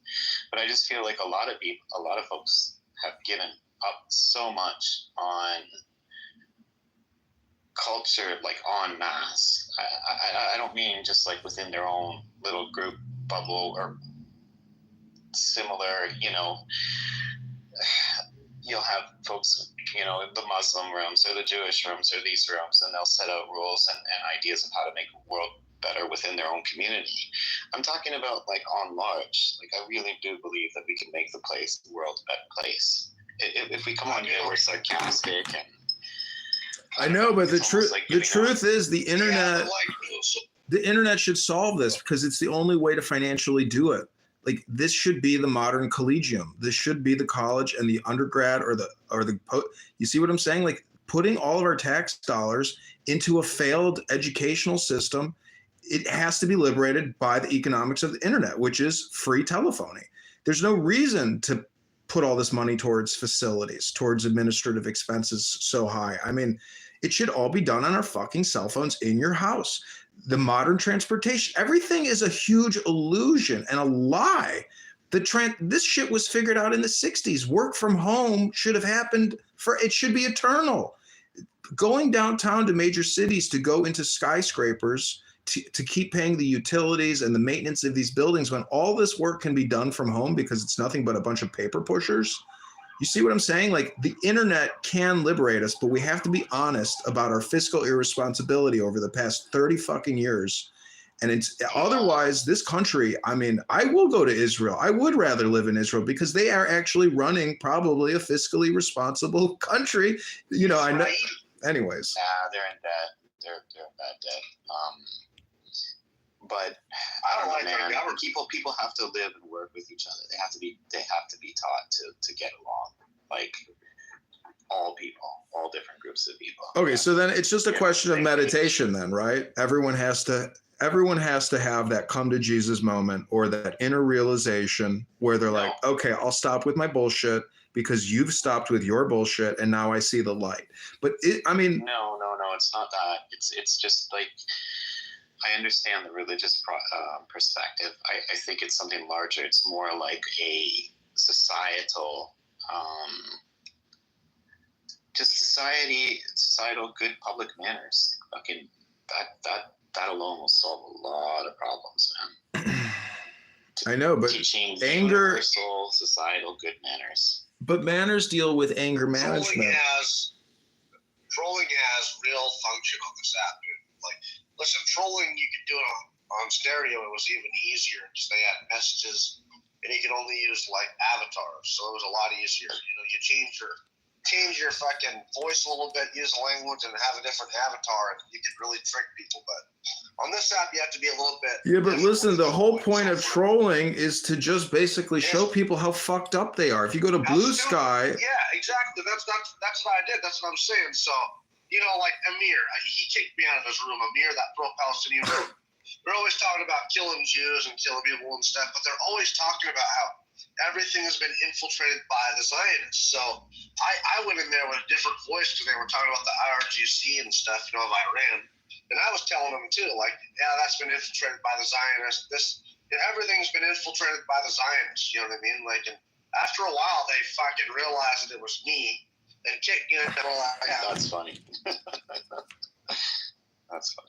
But I just feel like a lot of folks have given up so much on culture, like en masse. I don't mean just like within their own little group bubble or similar, you'll have folks, in the Muslim rooms or the Jewish rooms or these rooms, and they'll set out rules and ideas of how to make the world better within their own community. I'm talking about like on large. Like, I really do believe that we can make the world a better place. If we come on here, we're sarcastic and I know, but the truth is the internet. The internet should solve this because it's the only way to financially do it. Like, this should be the modern collegium. This should be the college and the undergrad or the you see what I'm saying? Like, putting all of our tax dollars into a failed educational system, it has to be liberated by the economics of the internet, which is free telephony. There's no reason to put all this money towards facilities, towards administrative expenses so high. I mean, it should all be done on our fucking cell phones in your house. The modern transportation, everything is a huge illusion and a lie. This shit was figured out in the 60s. Work from home should have happened it should be eternal. Going downtown to major cities to go into skyscrapers to keep paying the utilities and the maintenance of these buildings when all this work can be done from home because it's nothing but a bunch of paper pushers. You see what I'm saying? Like, the internet can liberate us, but we have to be honest about our fiscal irresponsibility over the past 30 fucking years. And it's otherwise this country, I mean, I will go to Israel. I would rather live in Israel because they are actually running probably a fiscally responsible country. I know. Anyways. They're in debt. They're in bad debt. But I don't like man. People have to live and work with each other. They have to be taught to get along. Like, all people, all different groups of people. Okay, so then it's just a question of meditation then, right? Everyone has to have that come to Jesus moment or that inner realization where they're like, okay, I'll stop with my bullshit because you've stopped with your bullshit and now I see the light. But no, it's not that. It's just like, I understand the religious perspective. I think it's something larger. It's more like a societal, societal good public manners. Fucking that alone will solve a lot of problems, man. I know, but Teaching anger, universal societal good manners. but manners deal with anger management. Trolling has real function on this app, dude. Like, listen, trolling you could do it on stereo. It was even easier because they had messages, and you could only use like avatars, so it was a lot easier. You know, you change your fucking voice a little bit, use the language, and have a different avatar, and you could really trick people. But on this app, you have to be a little bit. Yeah, but listen, the whole point of trolling is to just basically show people how fucked up they are. If you go to Blue Sky, yeah, exactly. That's what I did. That's what I'm saying. So, you know, like Amir, he kicked me out of his room. Amir, that pro-Palestinian room. They're always talking about killing Jews and killing people and stuff, but they're always talking about how everything has been infiltrated by the Zionists. So I went in there with a different voice because they were talking about the IRGC and stuff, you know, of Iran. And I was telling them too, like, yeah, that's been infiltrated by the Zionists. Everything's been infiltrated by the Zionists. You know what I mean? Like, and after a while, they fucking realized that it was me and kicked me out. That's funny. That's funny.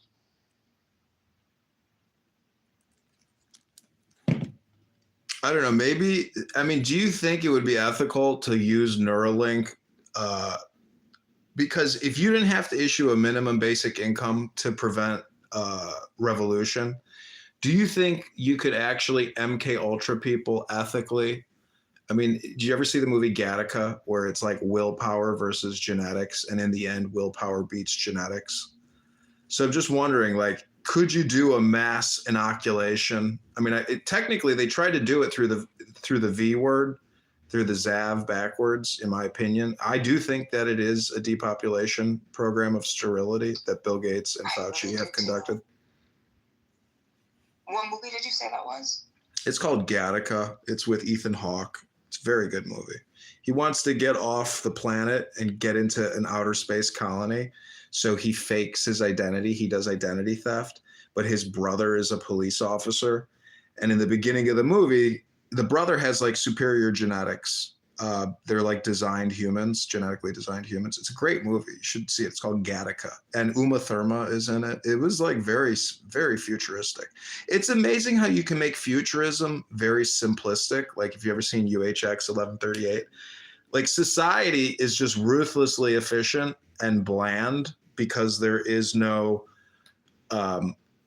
I don't know, maybe, I mean, do you think it would be ethical to use Neuralink? Because if you didn't have to issue a minimum basic income to prevent revolution, do you think you could actually MK Ultra people ethically? I mean, did you ever see the movie Gattaca, where it's like willpower versus genetics, and in the end, willpower beats genetics? So I'm just wondering, like, could you do a mass inoculation? I mean, technically, they tried to do it through the V word, through the ZAV backwards, in my opinion. I do think that it is a depopulation program of sterility that Bill Gates and Fauci have conducted. What movie did you say that was? It's called Gattaca. It's with Ethan Hawke. It's a very good movie. He wants to get off the planet and get into an outer space colony. So he fakes his identity. He does identity theft, but his brother is a police officer. And in the beginning of the movie, the brother has like superior genetics. They're like designed humans, genetically designed humans. It's a great movie. You should see it. It's called Gattaca. And Uma Thurman is in it. It was like very, very futuristic. It's amazing how you can make futurism very simplistic. Like if you ever seen UHX 1138, like society is just ruthlessly efficient and bland because there is no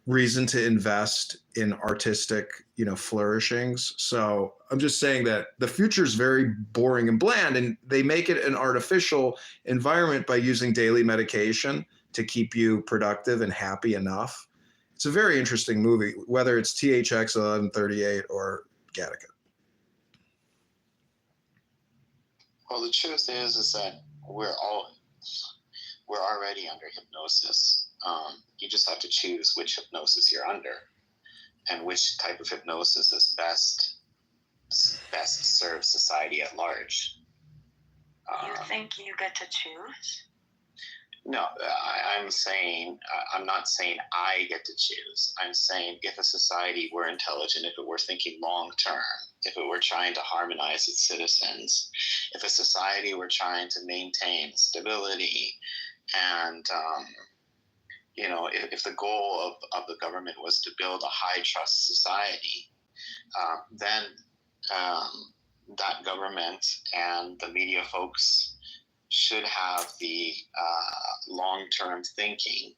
reason to invest in artistic, flourishings. So I'm just saying that the future is very boring and bland, and they make it an artificial environment by using daily medication to keep you productive and happy enough. It's a very interesting movie, whether it's THX 1138 or Gattaca. Well, the truth is that we're already under hypnosis. You just have to choose which hypnosis you're under, and which type of hypnosis is best serves society at large. You think you get to choose? No, I'm not saying I get to choose. I'm saying if a society were intelligent, if it were thinking long term, if it were trying to harmonize its citizens, if a society were trying to maintain stability and if the goal of the government was to build a high trust society, then that government and the media folks should have the long-term thinking,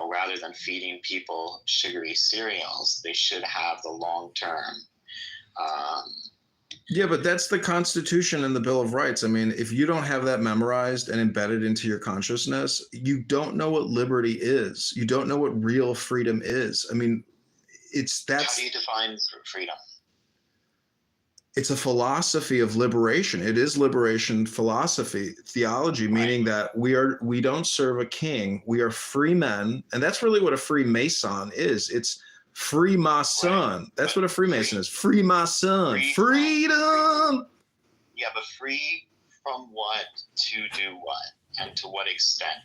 rather than feeding people sugary cereals. They should have the long-term. Yeah, but that's the Constitution and the Bill of Rights. I mean, if you don't have that memorized and embedded into your consciousness, you don't know what liberty is. You don't know what real freedom is. I mean, How do you define freedom? It's a philosophy of liberation. It is liberation philosophy, theology, meaning that we don't serve a king. We are free men, and that's really what a Freemason is. It's Freemason. Right. That's what a Freemason is. Freemason. Freedom. Yeah, but free from what to do what and to what extent?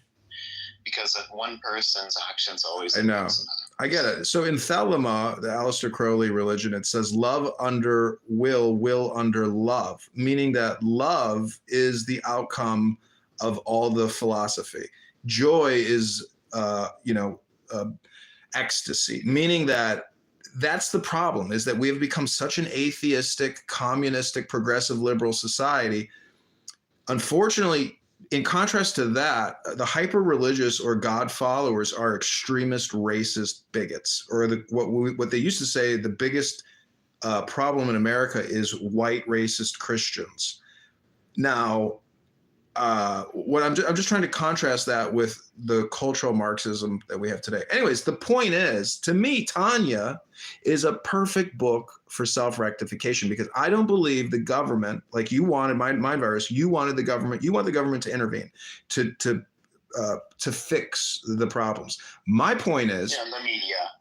Because one person's actions always. I know. I get it. So in Thelema, the Aleister Crowley religion, it says love under will under love, meaning that love is the outcome of all the philosophy. Joy is, ecstasy, meaning that that's the problem, is that we have become such an atheistic, communistic, progressive, liberal society. Unfortunately, in contrast to that, the hyper-religious or God followers are extremist, racist bigots, or what they used to say, the biggest problem in America is white racist Christians. Now, what I'm just trying to contrast that with the cultural Marxism that we have today. Anyways, the point is, to me, Tanya is a perfect book for self-rectification, because I don't believe the government, like you wanted Mind Virus, you want the government to intervene, to fix the problems. My point is, yeah,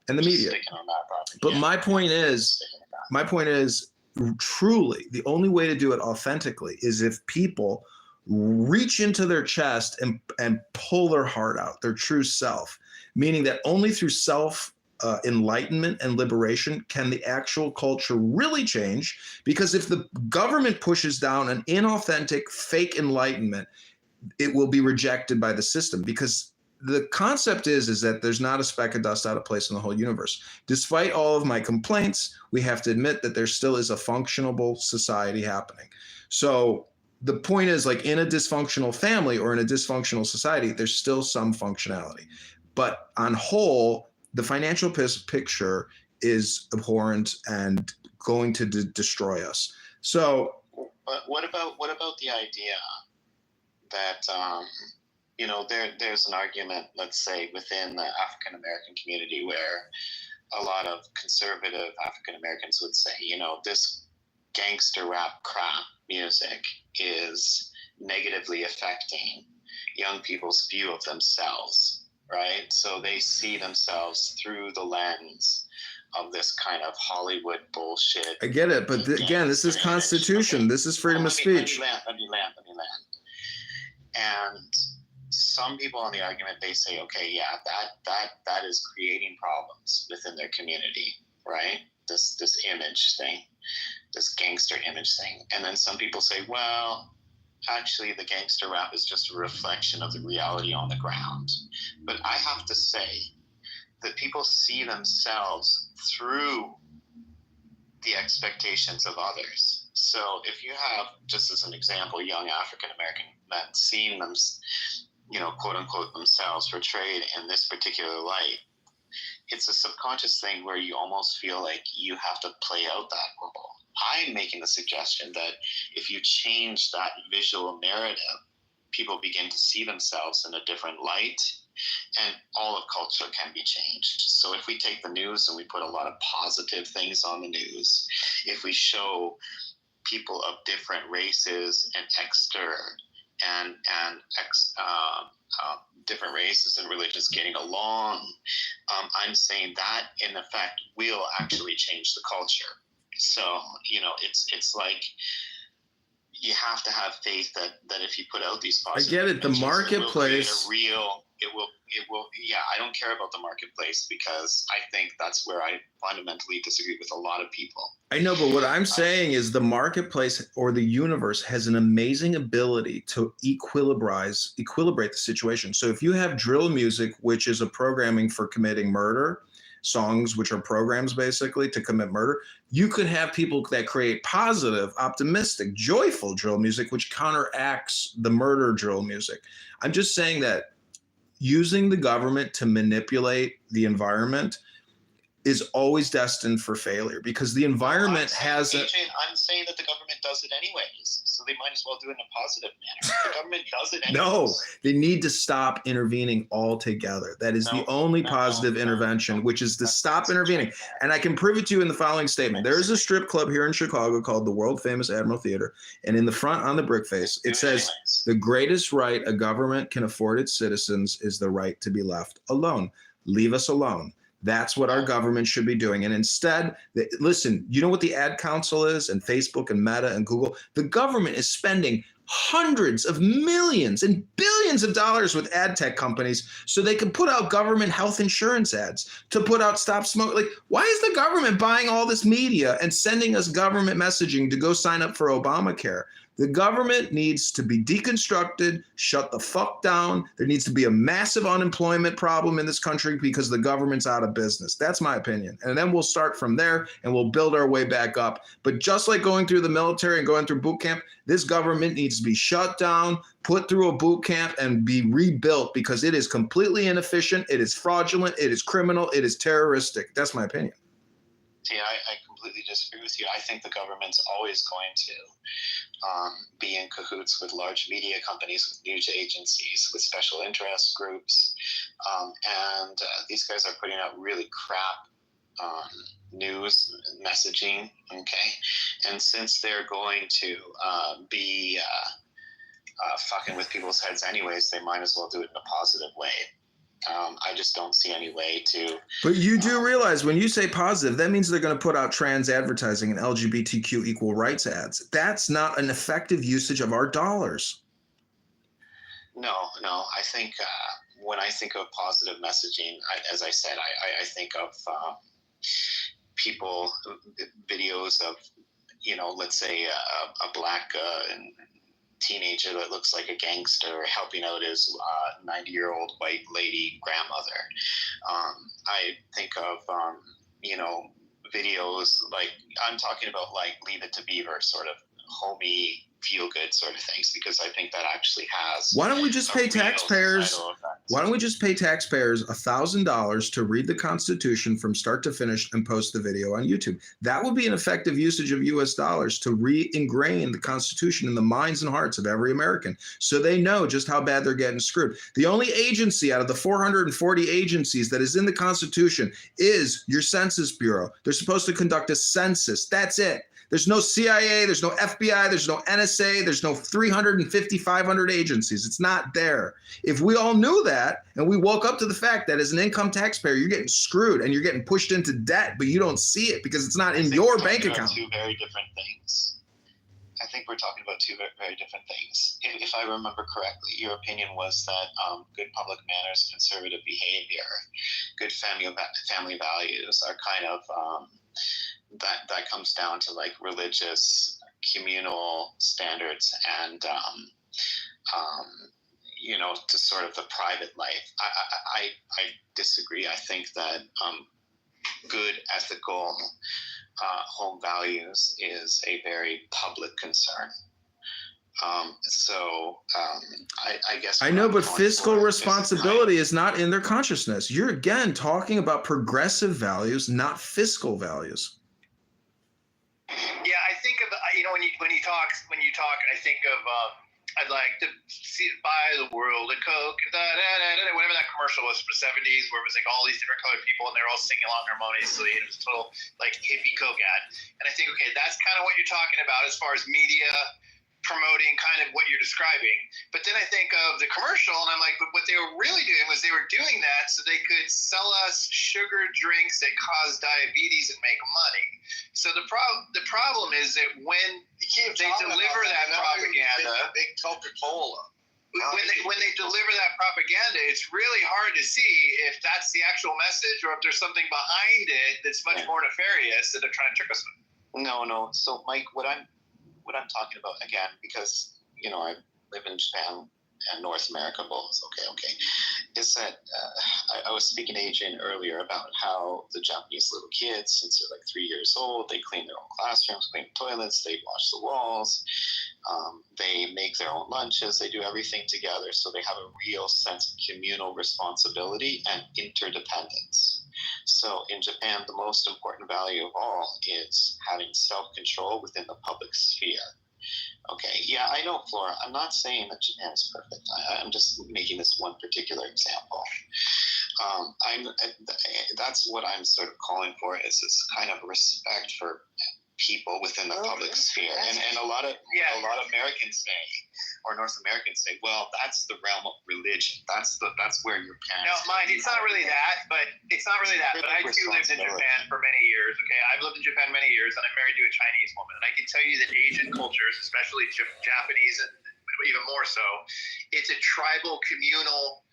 and the media. Sticking on that property. But Yeah. my point is, truly, the only way to do it authentically is if people reach into their chest and pull their heart out, their true self, meaning that only through self enlightenment and liberation can the actual culture really change. Because if the government pushes down an inauthentic, fake enlightenment, it will be rejected by the system, because the concept is that there's not a speck of dust out of place in the whole universe. Despite all of my complaints, we have to admit that there still is a functionable society happening. So the point is, like, in a dysfunctional family or in a dysfunctional society, there's still some functionality. But on whole, the financial picture is abhorrent and going to destroy us. So, but what about the idea that there's an argument, let's say, within the African American community, where a lot of conservative African Americans would say, this gangster rap crap music is negatively affecting young people's view of themselves, right? So they see themselves through the lens of this kind of Hollywood bullshit. I get it, but again, this is Constitution. This is freedom of speech. Let me land. And some people on the argument, they say, okay, yeah, that is creating problems within their community, right? This image thing, this gangster image thing. And then some people say, well, actually the gangster rap is just a reflection of the reality on the ground. But I have to say that people see themselves through the expectations of others. So if you have, just as an example, young African American men seeing them, quote unquote, themselves portrayed in this particular light, it's a subconscious thing where you almost feel like you have to play out that role. I'm making the suggestion that if you change that visual narrative, people begin to see themselves in a different light, and all of culture can be changed. So if we take the news and we put a lot of positive things on the news, if we show people of different races and different races and religions getting along, I'm saying that in effect will actually change the culture. So it's like you have to have faith that if you put out these positive, I get it. The marketplace. It will. Yeah, I don't care about the marketplace, because I think that's where I fundamentally disagree with a lot of people. I know, but what I'm saying is the marketplace or the universe has an amazing ability to equilibrate the situation. So if you have drill music, which is a programming for committing murder, songs which are programs basically to commit murder, you could have people that create positive, optimistic, joyful drill music, which counteracts the murder drill music. I'm just saying that using the government to manipulate the environment is always destined for failure, because the environment I'm saying that the government does it anyways, so they might as well do it in a positive manner. The government does it anyways. No, they need to stop intervening altogether. That is the only positive intervention, which is to stop intervening. And I can prove it to you in the following statement. There is a strip club here in Chicago called the world famous Admiral Theater. And in the front on the brick face, it says, the greatest right a government can afford its citizens is the right to be left alone. Leave us alone. That's what our government should be doing. And instead, listen, you know what the ad council is, and Facebook and Meta and Google? The government is spending hundreds of millions and billions of dollars with ad tech companies so they can put out government health insurance ads, to put out stop smoke. Like, why is the government buying all this media and sending us government messaging to go sign up for Obamacare? The government needs to be deconstructed, shut the fuck down. There needs to be a massive unemployment problem in this country because the government's out of business. That's my opinion. And then we'll start from there and we'll build our way back up. But just like going through the military and going through boot camp, this government needs to be shut down, put through a boot camp, and be rebuilt because it is completely inefficient. It is fraudulent. It is criminal. It is terroristic. That's my opinion. See, I completely disagree with you. I think the government's always going to be in cahoots with large media companies, with news agencies, with special interest groups. And these guys are putting out really crap news messaging, okay? And since they're going to be fucking with people's heads anyways, they might as well do it in a positive way. I just don't see any way to. But you do realize when you say positive, that means they're going to put out trans advertising and LGBTQ equal rights ads. That's not an effective usage of our dollars. No. I think when I think of positive messaging, as I said, I think of people, videos of, let's say a black teenager that looks like a gangster helping out his 90-year-old white lady grandmother. I think of, videos like, I'm talking about like Leave It to Beaver, sort of homey, feel-good sort of things, because I think that actually has. Why don't we just pay taxpayers? Why don't we just pay taxpayers $1,000 to read the Constitution from start to finish and post the video on YouTube? That would be an effective usage of U.S. dollars to re-ingrain the Constitution in the minds and hearts of every American, so they know just how bad they're getting screwed. The only agency out of the 440 agencies that is in the Constitution is your Census Bureau. They're supposed to conduct a census. That's it. There's no CIA, there's no FBI, there's no NSA, there's no 350, 500 agencies. It's not there. If we all knew that and we woke up to the fact that as an income taxpayer, you're getting screwed and you're getting pushed into debt, but you don't see it because it's not in your bank account. Two very different things. I think we're talking about two very, very different things. If I remember correctly, your opinion was that good public manners, conservative behavior, good family values are kind of that comes down to like religious, communal standards and to sort of the private life. I disagree. I think that good ethical home values is a very public concern. I guess I know, but fiscal responsibility is not in their consciousness. You're again talking about progressive values, not fiscal values. Yeah, I think of when you talk, I think of I'd like to buy the world a Coke, whatever that commercial was from the '70s, where it was like all these different colored people and they're all singing along harmoniously, and it was a total like hippie Coke ad. And I think, okay, that's kind of what you're talking about as far as media promoting kind of what you're describing. But then I think of the commercial and I'm like, but what they were really doing was they were doing that so they could sell us sugar drinks that cause diabetes and make money. So the problem is that when they deliver that propaganda, big Coca-Cola. When they deliver that propaganda, it's really hard to see if that's the actual message or if there's something behind it that's much more nefarious that they're trying to trick us with. No. So Mike, what I'm talking about, again, because I live in Japan and North America both, okay, is that I was speaking to Adrian earlier about how the Japanese little kids, since they're like 3 years old, they clean their own classrooms, clean the toilets, they wash the walls, they make their own lunches, they do everything together, so they have a real sense of communal responsibility and interdependence. So in Japan, the most important value of all is having self-control within the public sphere. Okay, yeah, I know, Flora. I'm not saying that Japan is perfect. I'm just making this one particular example. That's what I'm sort of calling for, is this kind of respect for people within the public sphere. And a lot of Americans say, or North Americans say, well, that's the realm of religion. That's where your parents. No, mine. It's not really that, but But I too lived in Japan for many years. Okay, I've lived in Japan many years, and I'm married to a Chinese woman. And I can tell you that Asian cultures, especially Japanese, and even more so, it's a tribal, communal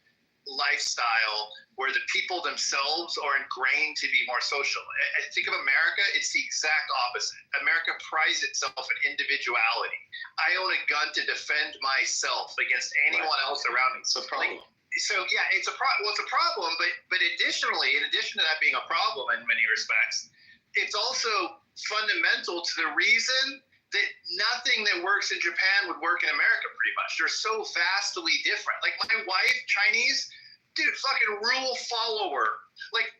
lifestyle where the people themselves are ingrained to be more social. I think of America, it's the exact opposite. America prides itself in individuality. I own a gun to defend myself against anyone else around me. It's a problem. So yeah, it's a problem. Well, it's a problem, but additionally, in addition to that being a problem in many respects, it's also fundamental to the reason that nothing that works in Japan would work in America. Pretty much, they're so vastly different. Like my wife, Chinese, dude, fucking rule follower. Like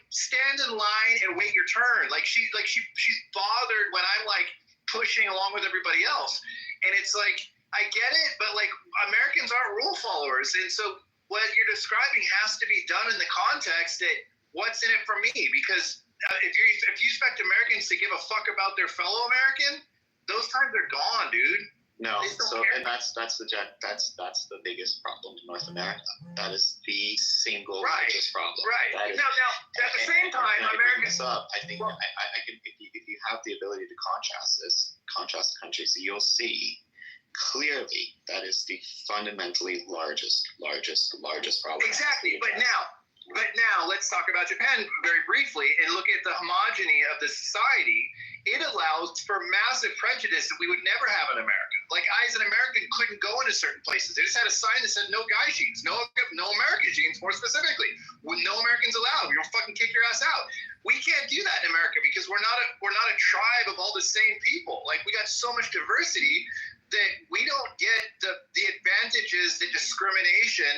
stand in line and wait your turn. She's bothered when I'm like pushing along with everybody else, and it's like I get it, but like Americans aren't rule followers, and so what you're describing has to be done in the context that what's in it for me, because if you expect Americans to give a fuck about their fellow American, those times are gone, dude. No, and that's the biggest problem in North America. That is the single largest problem. Right. Now, at the same time, Americans. I think I can. If you have the ability to contrast the countries, you'll see clearly that is the fundamentally largest problem. Exactly, but now let's talk about Japan very briefly and look at the homogeny of the society. It allows for massive prejudice that we would never have in America. Like I, as an American, couldn't go into certain places. They just had a sign that said no guy jeans, no American jeans, more specifically. With no Americans allowed. You'll fucking kick your ass out. We can't do that in America because we're not a tribe of all the same people. Like we got so much diversity that we don't get the advantages that discrimination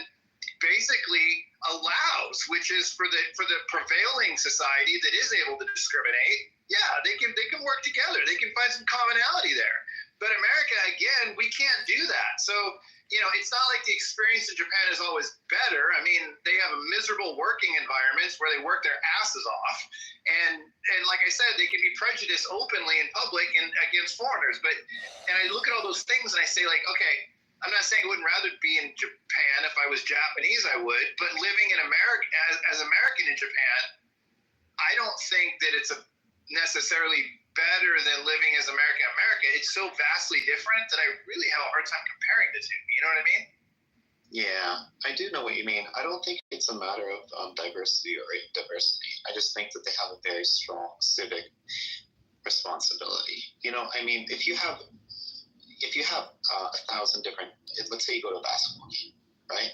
basically allows, which is for the prevailing society that is able to discriminate. Yeah, they can work together. They can find some commonality there. But America, again, we can't do that. So, it's not like the experience in Japan is always better. I mean, they have miserable working environments where they work their asses off. And like I said, they can be prejudiced openly in public and against foreigners. And I look at all those things and I say, like, okay, I'm not saying I wouldn't rather be in Japan. If I was Japanese, I would. But living in America, as American in Japan, I don't think that it's necessarily better than living as America. It's so vastly different that I really have a hard time comparing the two. You know what I mean? Yeah, I do know what you mean. I don't think it's a matter of diversity or diversity. I just think that they have a very strong civic responsibility. I mean, if you have 1,000 different, let's say you go to a basketball game, right?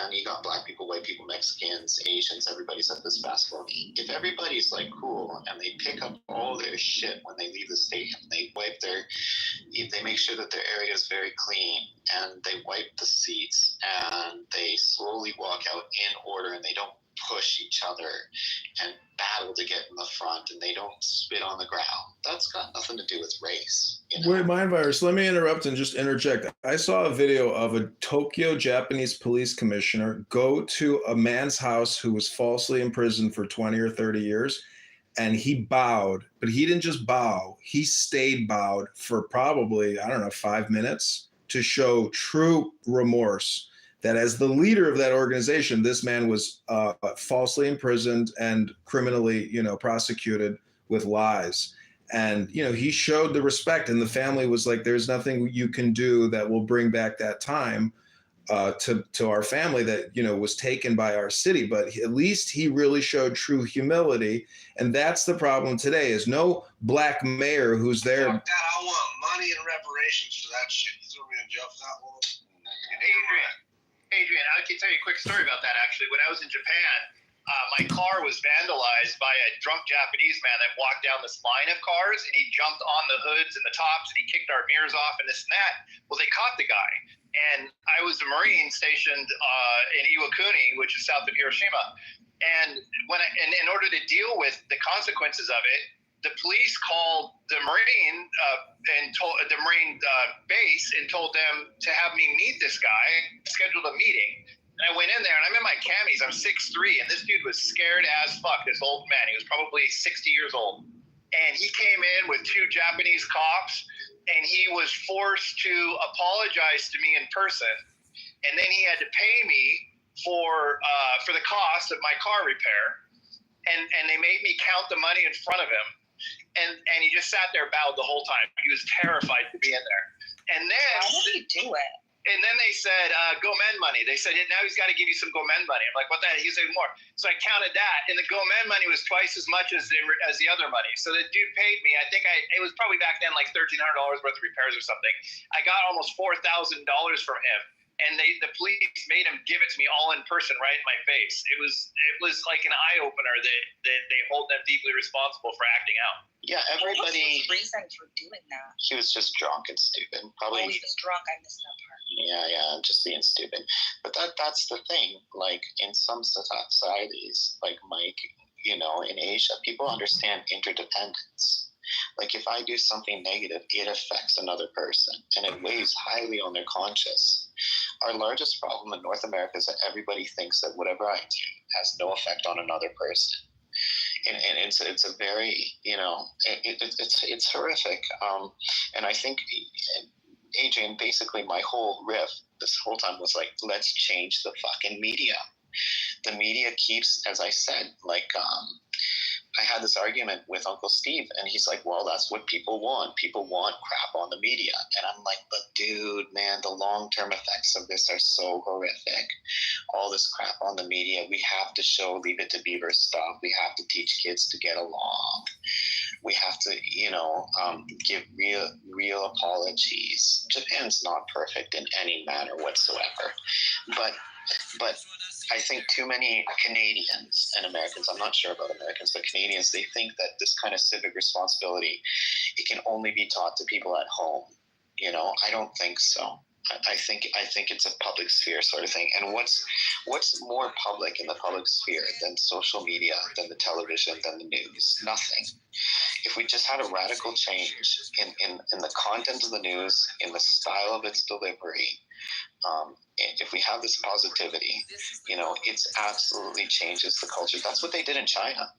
And you got black people, white people, Mexicans, Asians, everybody's at this basketball game. If everybody's like cool and they pick up all their shit when they leave the stadium, they make sure that their area is very clean and they wipe the seats and they slowly walk out in order and they don't push each other and battle to get in the front and they don't spit on the ground. That's got nothing to do with race. Wait, Mind Virus, let me interrupt and just interject. I saw a video of a Tokyo Japanese police commissioner go to a man's house who was falsely imprisoned for 20 or 30 years, and he bowed. But he didn't just bow. He stayed bowed for probably, 5 minutes to show true remorse that as the leader of that organization, this man was falsely imprisoned and criminally, prosecuted with lies. And, he showed the respect, and the family was like, there's nothing you can do that will bring back that time to our family that, was taken by our city. But at least he really showed true humility. And that's the problem today is no black mayor who's there. Fuck that, I want money and reparations for that shit. You threw me in jail for that one. Adrian, I can tell you a quick story about that, actually. When I was in Japan, my car was vandalized by a drunk Japanese man that walked down this line of cars, and he jumped on the hoods and the tops, and he kicked our mirrors off and this and that. Well, they caught the guy. And I was a Marine stationed in Iwakuni, which is south of Hiroshima. And in order to deal with the consequences of it, the police called the Marine and told the Marine base and told them to have me meet this guy, scheduled a meeting. And I went in there and I'm in my camis. I'm 6'3", and this dude was scared as fuck, this old man. He was probably 60 years old. And he came in with 2 Japanese cops, and he was forced to apologize to me in person. And then he had to pay me for the cost of my car repair. And they made me count the money in front of him. And he just sat there bowed the whole time. He was terrified to be in there. And then how did he do it? and then they said, Gomen money. They said, now he's got to give you some Gomen money. I'm like, what the heck? He said more. So I counted that, and the Gomen money was twice as much as the other money. So the dude paid me. I think it was probably back then like $1,300 worth of repairs or something. I got almost $4,000 from him. And the police made him give it to me all in person, right in my face. It was like an eye opener that they hold them deeply responsible for acting out. Yeah, What's everybody. his reason for doing that? He was just drunk and stupid. Probably. Oh, he was drunk. I missed that part. Yeah, just being stupid. But that's the thing. Like in some societies, like Mike, in Asia, people understand interdependence. Like if I do something negative, it affects another person, and it weighs highly on their conscience. Our largest problem in North America is that everybody thinks that whatever I do has no effect on another person. And it's a very, it's horrific. And I think, Adrian, basically my whole riff this whole time was like, let's change the fucking media. The media keeps, as I said, like, I had this argument with Uncle Steve, and he's like, well, that's what people want. People want crap on the media. And I'm like, but dude, man, the long-term effects of this are so horrific. All this crap on the media, we have to show Leave It to Beaver stuff. We have to teach kids to get along. We have to, give real apologies. Japan's not perfect in any manner whatsoever. But I think too many Canadians and Americans, I'm not sure about Americans, but Canadians, they think that this kind of civic responsibility, it can only be taught to people at home. I don't think so. I think it's a public sphere sort of thing. And what's more public in the public sphere than social media, than the television, than the news? Nothing. If we just had a radical change in the content of the news, in the style of its delivery, if we have this positivity, it's absolutely changes the culture. That's what they did in China.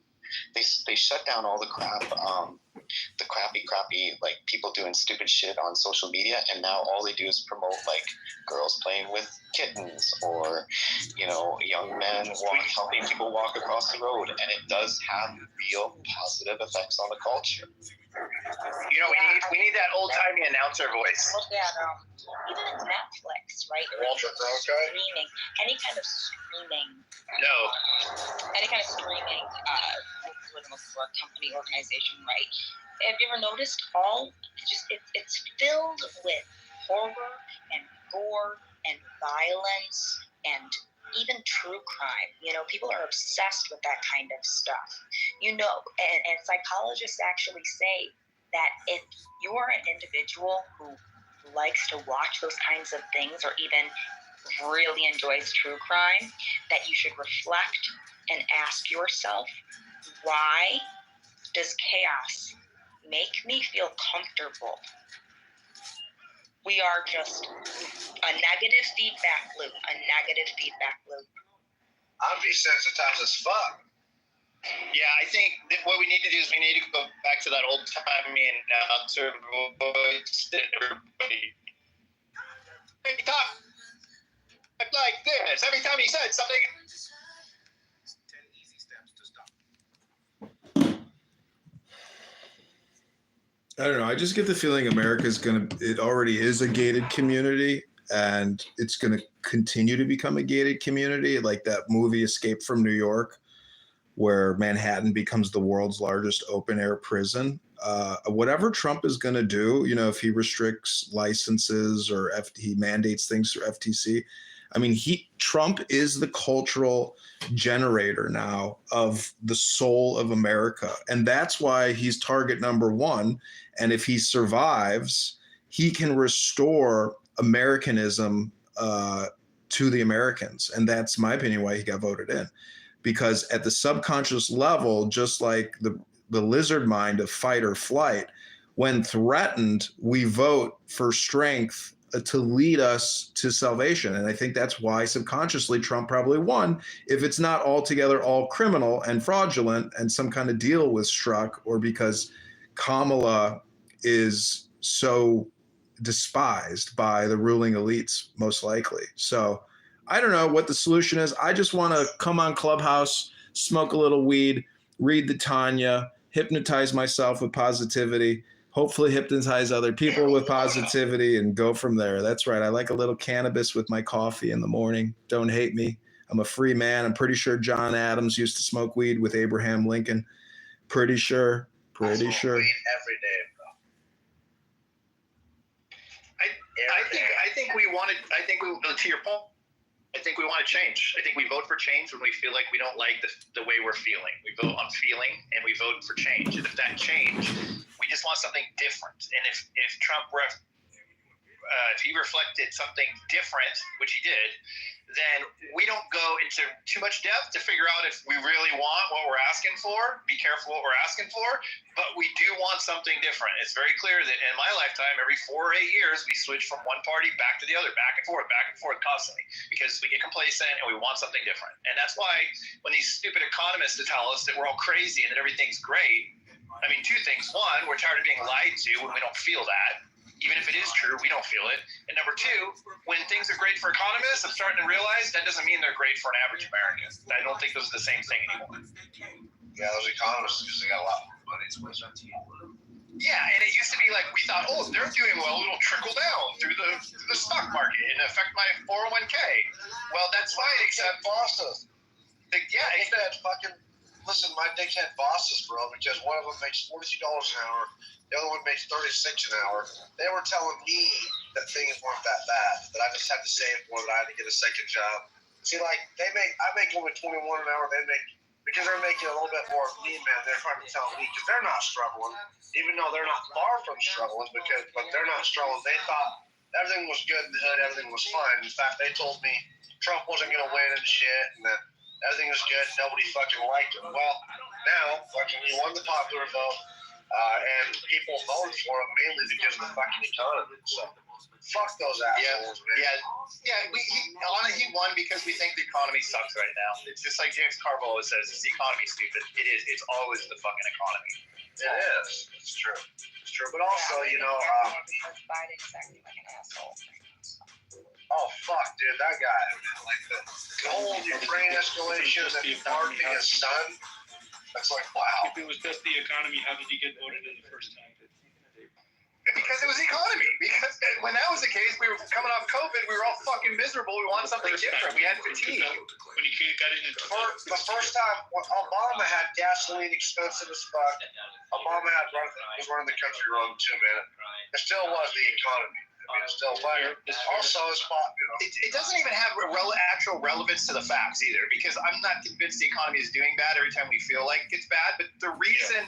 They shut down all the crap, the crappy like people doing stupid shit on social media, and now all they do is promote like girls playing with kittens or young men helping people walk across the road, and it does have real positive effects on the culture. We need that old timey announcer voice. Look at even Netflix, right? Walter Cronkite? Streaming, any kind of streaming. No. Any kind of streaming, for a company organization, right? Have you ever noticed it's filled with horror and gore and violence and even true crime. People are obsessed with that kind of stuff. And psychologists actually say that if you're an individual who likes to watch those kinds of things or even really enjoys true crime, that you should reflect and ask yourself, why does chaos make me feel comfortable? We are just a negative feedback loop. I'm desensitized as fuck. Yeah, I think that what we need to do is we need to go back to that old timey announcer voice that everybody talk like this. Every time he said something. 10 easy steps to stop. I don't know. I just get the feeling it already is a gated community, and it's going to continue to become a gated community, like that movie Escape from New York, where Manhattan becomes the world's largest open air prison. Whatever Trump is going to do, if he restricts licenses or he mandates things through FTC, I mean, Trump is the cultural generator now of the soul of America. And that's why he's target number one. And if he survives, he can restore Americanism to the Americans. And that's my opinion why he got voted in. Because at the subconscious level, just like the lizard mind of fight or flight, when threatened, we vote for strength to lead us to salvation. And I think that's why subconsciously Trump probably won, if it's not altogether all criminal and fraudulent and some kind of deal was struck, or because Kamala is so despised by the ruling elites, most likely. So I don't know what the solution is. I just want to come on Clubhouse, smoke a little weed, read the Tanya, hypnotize myself with positivity. hopefully hypnotize other people with positivity and go from there. That's right. I like a little cannabis with my coffee in the morning. Don't hate me. I'm a free man. I'm pretty sure John Adams used to smoke weed with Abraham Lincoln. Pretty sure. Pretty sure. Weed every day, bro. I think we wanted. I think we, to your point, I think we want to change. I think we vote for change when we feel like we don't like the way we're feeling. We vote on feeling, and we vote for change. And if that change, we just want something different. And if Trump if he reflected something different, which he did, then we don't go into too much depth to figure out if we really want what we're asking for. Be careful what we're asking for, but we do want something different. It's very clear that in my lifetime, every 4 or 8 years, we switch from one party back to the other, back and forth constantly, because we get complacent and we want something different. And that's why when these stupid economists tell us that we're all crazy and that everything's great, I mean, two things. One, we're tired of being lied to when we don't feel that. Even if it is true, we don't feel it. And number two, when things are great for economists, I'm starting to realize that doesn't mean they're great for an average American. I don't think those are the same thing anymore. Yeah, those economists, because they got a lot more money. Yeah, and it used to be like we thought, oh, they're doing well, it'll trickle down through the stock market and affect my 401k. Well, that's fine, except bosses. Yeah, Dickhead fucking, listen, my dickhead bosses, bro, because one of them makes $42 an hour. The other one makes $36 an hour. They were telling me that things weren't that bad, that I just had to save more, that I had to get a second job. See, like, I make only $21 an hour. They make, because they're making a little bit more of me, man, they're trying to tell me, because they're not struggling, even though they're not far from struggling, but they're not struggling. They thought everything was good in the hood, everything was fine. In fact, they told me Trump wasn't going to win and shit, and that everything was good, nobody fucking liked him. Well, now, fucking, he won the popular vote. And people voted for him mainly because of the fucking economy. So, fuck those assholes, man. He won because we think the economy sucks right now. It's just like James Carville always says, it's the economy, stupid. It is. It's always the fucking economy. It is. It's true. It's true. But also, you know, Biden's acting like an asshole. oh, fuck, dude, that guy. Like the whole Ukraine escalation and targeting his son. That's like, wow. If it was just the economy, how did he get voted in the first time? Because it was the economy. Because when that was the case, we were coming off COVID. We were all fucking miserable. We wanted something different. We had fatigue. When he got into the first time, Obama had gasoline expensive as fuck. Obama was running the country wrong too, man. It still was the economy. I mean, it's still fire. Also, it's it doesn't even have actual relevance to the facts either, because I'm not convinced the economy is doing bad every time we feel like it's bad. But the reason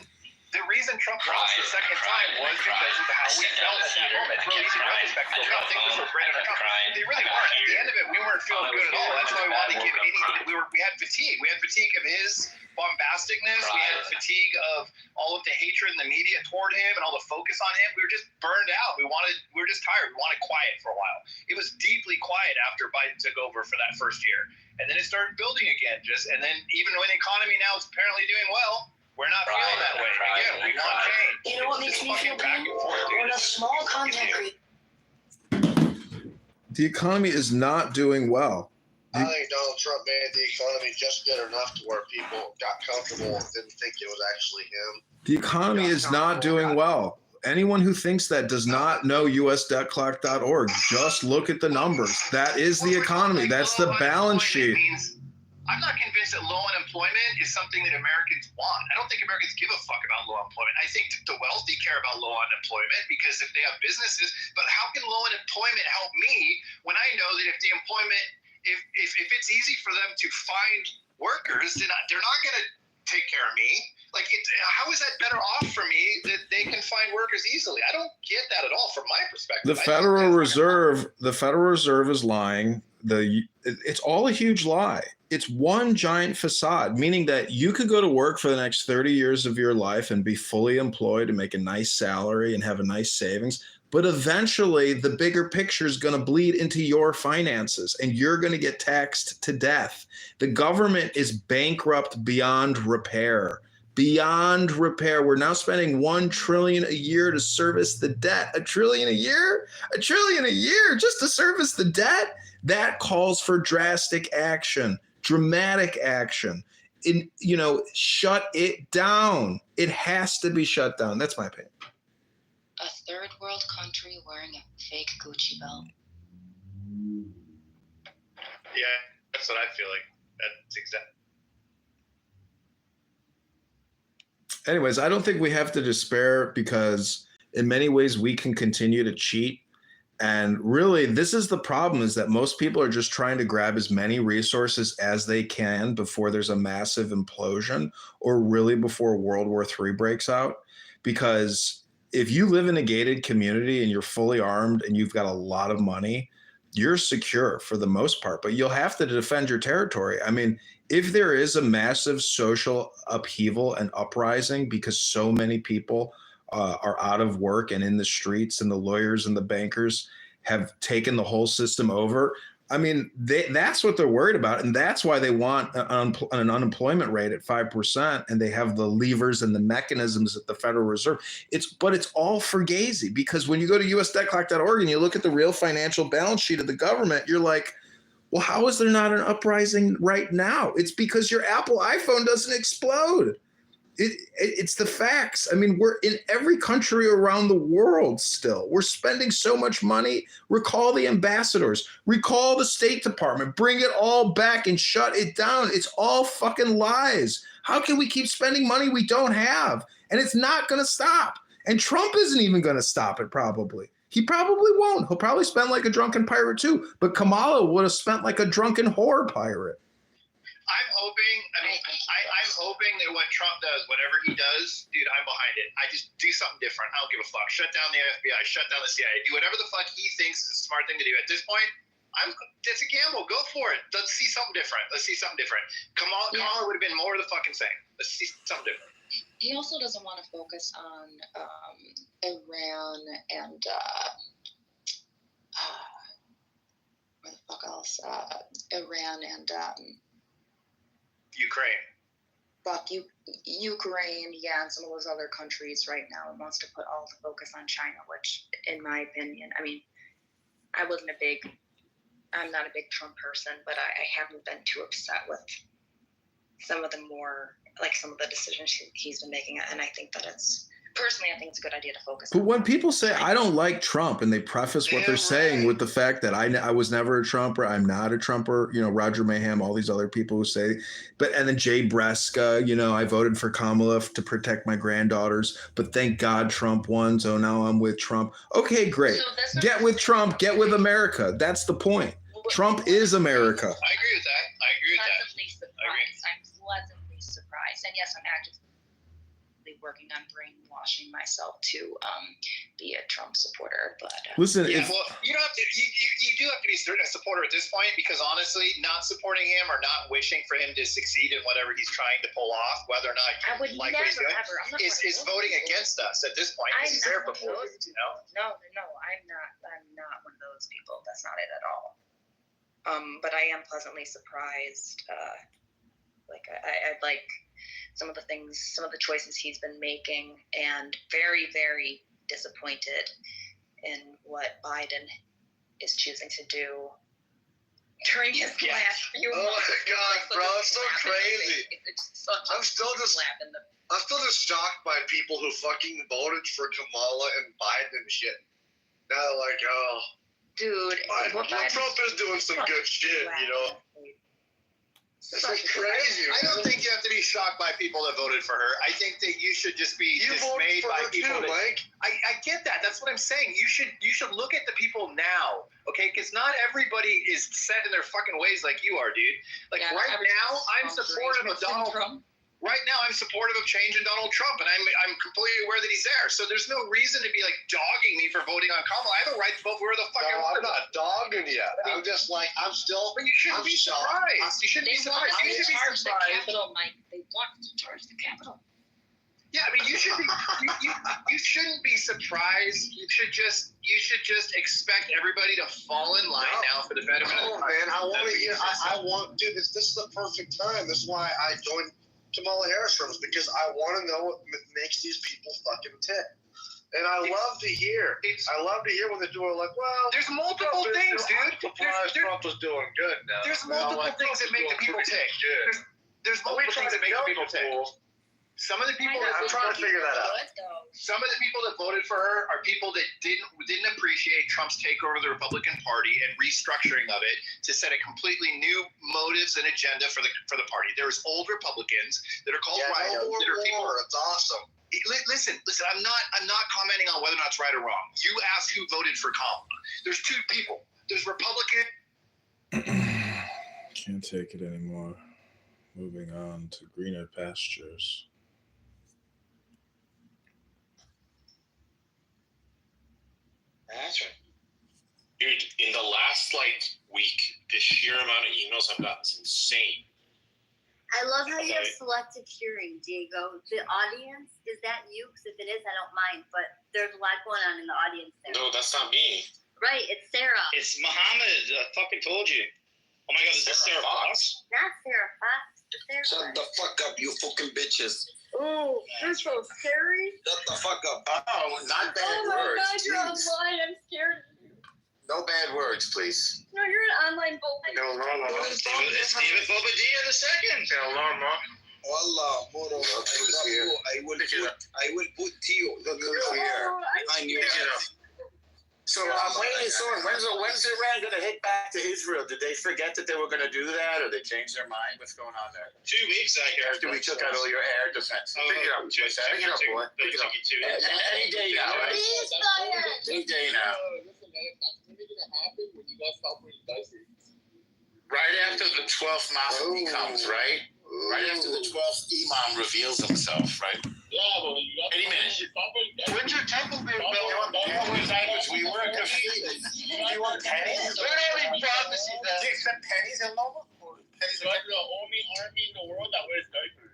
Trump lost the second time was because of how we felt at that moment. It's really easy in retrospect to go, think this was Brandon Trump. They really weren't. At the end of it, we weren't feeling good at all. That's why we wanted to give we had fatigue. We had fatigue of his bombasticness. We had fatigue of all of the hatred in the media toward him and all the focus on him. We were just burned out. We were just tired. We wanted quiet for a while. It was deeply quiet after Biden took over for that first year. And then it started building again. And then even when the economy now is apparently doing well, we're not feeling that way. Again, we want change. You know what makes me feel pain? When a small content creator. The economy is not doing well. I think Donald Trump made the economy just good enough to where people got comfortable and didn't think it was actually him. The economy is not doing well. Anyone who thinks that does not know usdebtclock.org. Just look at the numbers. That is the economy. That's the balance sheet. I'm not convinced that low unemployment is something that Americans want. I don't think Americans give a fuck about low unemployment. I think that the wealthy care about low unemployment because if they have businesses, but how can low unemployment help me when I know that if the employment, if it's easy for them to find workers, then they're not going to take care of me. Like, how is that better off for me that they can find workers easily? I don't get that at all from my perspective. The Federal Reserve is lying. It's all a huge lie. It's one giant facade, meaning that you could go to work for the next 30 years of your life and be fully employed and make a nice salary and have a nice savings. But eventually the bigger picture is going to bleed into your finances and you're going to get taxed to death. The government is bankrupt beyond repair. Beyond repair. We're now spending $1 trillion a year to service the debt. $1 trillion a year? $1 trillion a year just to service the debt? That calls for drastic action, dramatic action. Shut it down. It has to be shut down. That's my opinion. A third world country wearing a fake Gucci belt. Yeah, that's what I feel like. That's exactly. Anyways, I don't think we have to despair because in many ways we can continue to cheat. And really, this is the problem, is that most people are just trying to grab as many resources as they can before there's a massive implosion or really before World War III breaks out. Because if you live in a gated community and you're fully armed and you've got a lot of money, you're secure for the most part, but you'll have to defend your territory. I mean, if there is a massive social upheaval and uprising because so many people are out of work and in the streets and the lawyers and the bankers have taken the whole system over, I mean, that's what they're worried about. And that's why they want an unemployment rate at 5%. And they have the levers and the mechanisms at the Federal Reserve. But it's all fugazi, because when you go to usdebtclock.org and you look at the real financial balance sheet of the government, you're like, well, how is there not an uprising right now? It's because your Apple iPhone doesn't explode. It's the facts. I mean, we're in every country around the world still. We're spending so much money. Recall the ambassadors. Recall the State Department. Bring it all back and shut it down. It's all fucking lies. How can we keep spending money we don't have? And it's not going to stop. And Trump isn't even going to stop it, probably. He probably won't. He'll probably spend like a drunken pirate too. But Kamala would have spent like a drunken whore pirate. I'm hoping that what Trump does, whatever he does, dude, I'm behind it. I just do something different. I don't give a fuck. Shut down the FBI, shut down the CIA, do whatever the fuck he thinks is a smart thing to do. At this point, it's a gamble. Go for it. Let's see something different. Kamala would have been more of the fucking same. Let's see something different. He also doesn't want to focus on Iran and where the fuck else? Iran and Ukraine. Ukraine, yeah, and some of those other countries right now. It wants to put all the focus on China, which, in my opinion, I mean, I'm not a big Trump person, but I haven't been too upset with some of the decisions he's been making, and I think that it's a good idea to focus on. But when people say, I don't like Trump, and they preface what they're saying with the fact that I was never a Trumper, I'm not a Trumper, Roger Mayhem, all these other people who say, and then Jay Breska, I voted for Kamala to protect my granddaughters, but thank God Trump won, so now I'm with Trump. Okay, great. So get with Trump, get with America. That's the point. Trump is America. I agree with that. I'm pleasantly surprised. And yes, I'm actively working on brainwashing myself to be a Trump supporter. But listen, you don't have to. You do have to be a supporter at this point, because honestly, not supporting him or not wishing for him to succeed in whatever he's trying to pull off, whether or not you like what he's doing, is voting against us at this point. I'm not one of those people. No, I'm not one of those people. That's not it at all. But I am pleasantly surprised. I like some of the choices he's been making, and very, very disappointed in what Biden is choosing to do during his last few months. Oh my God, bro, it's so crazy. I'm still just shocked by people who fucking voted for Kamala and Biden and shit. Now they're like, oh, dude, Trump is doing some good shit, It's like crazy. I don't think you have to be shocked by people that voted for her. I think that you should just be dismayed by people. I get that. That's what I'm saying. You should look at the people now, okay? Because not everybody is set in their fucking ways like you are, dude. Like right now, I'm supportive of Donald Trump. Right now, I'm supportive of change in Donald Trump, and I'm completely aware that he's there. So there's no reason to be like dogging me for voting on Kamala. I have a right to vote for whoever the fuck I want. I'm not dogging you. I'm just like, I'm still. But you shouldn't be surprised. You shouldn't be surprised. You should be surprised. The Capitol, Mike. They want to charge the Capitol. Yeah, I mean, you should be. You shouldn't be surprised. You should just expect everybody to fall in line now for the benefit of the man. I want to hear. Dude. This is the perfect time. This is why I joined Kamala Harris rooms, because I want to know what makes these people fucking tick. And I love to hear when they do it, like, well, there's multiple things, dude. Trump was doing good now. There's multiple things that make the people tick. There's multiple things that make the people tick. Some of the people I'm trying to figure that out. Some of the people that voted for her are people that didn't appreciate Trump's takeover of the Republican Party and restructuring of it to set a completely new motives and agenda for the party. There's old Republicans that are called rhinos that are people. It's awesome. Listen. I'm not commenting on whether or not it's right or wrong. You asked who voted for Kamala. There's two people. There's Republican. Can't take it anymore. Moving on to greener pastures. That's right. Dude, in the last week, the sheer amount of emails I've gotten is insane. I love how you have selective hearing, Diego. The audience, is that you? Because if it is, I don't mind. But there's a lot going on in the audience there. No, that's not me. Right, it's Sarah. It's Muhammad. I fucking told you. Oh my God, is this Sarah Fox? Not Sarah Fox. It's Sarah Shut Fox. the fuck up, you fucking bitches. Ooh, you're so scary. Shut the fuck up. Oh, not bad Oh my words. God, you're Jeez. online. I'm scared. No bad words, please. No, you're an online bully. Stephen Bobadilla II. Wallah, Moro, I will put Tio behind you. So I'm waiting. So when's Iran going to hit back to Israel? Did they forget that they were going to do that, or they changed their mind? What's going on there? 2 weeks, I hear. After we took out all your air defense. Pick it up, boy. Pick it up, boy. Pick it up. Any day now, right? Any day now. Right after the 12th Mahdi comes, right? Right after the 12th Imam reveals himself, right? Any minute. When's your temple being built? We were confused. You want pennies? Where are we prophecy Do you accept pennies in Loma? It's like the only army in the world that wears diapers.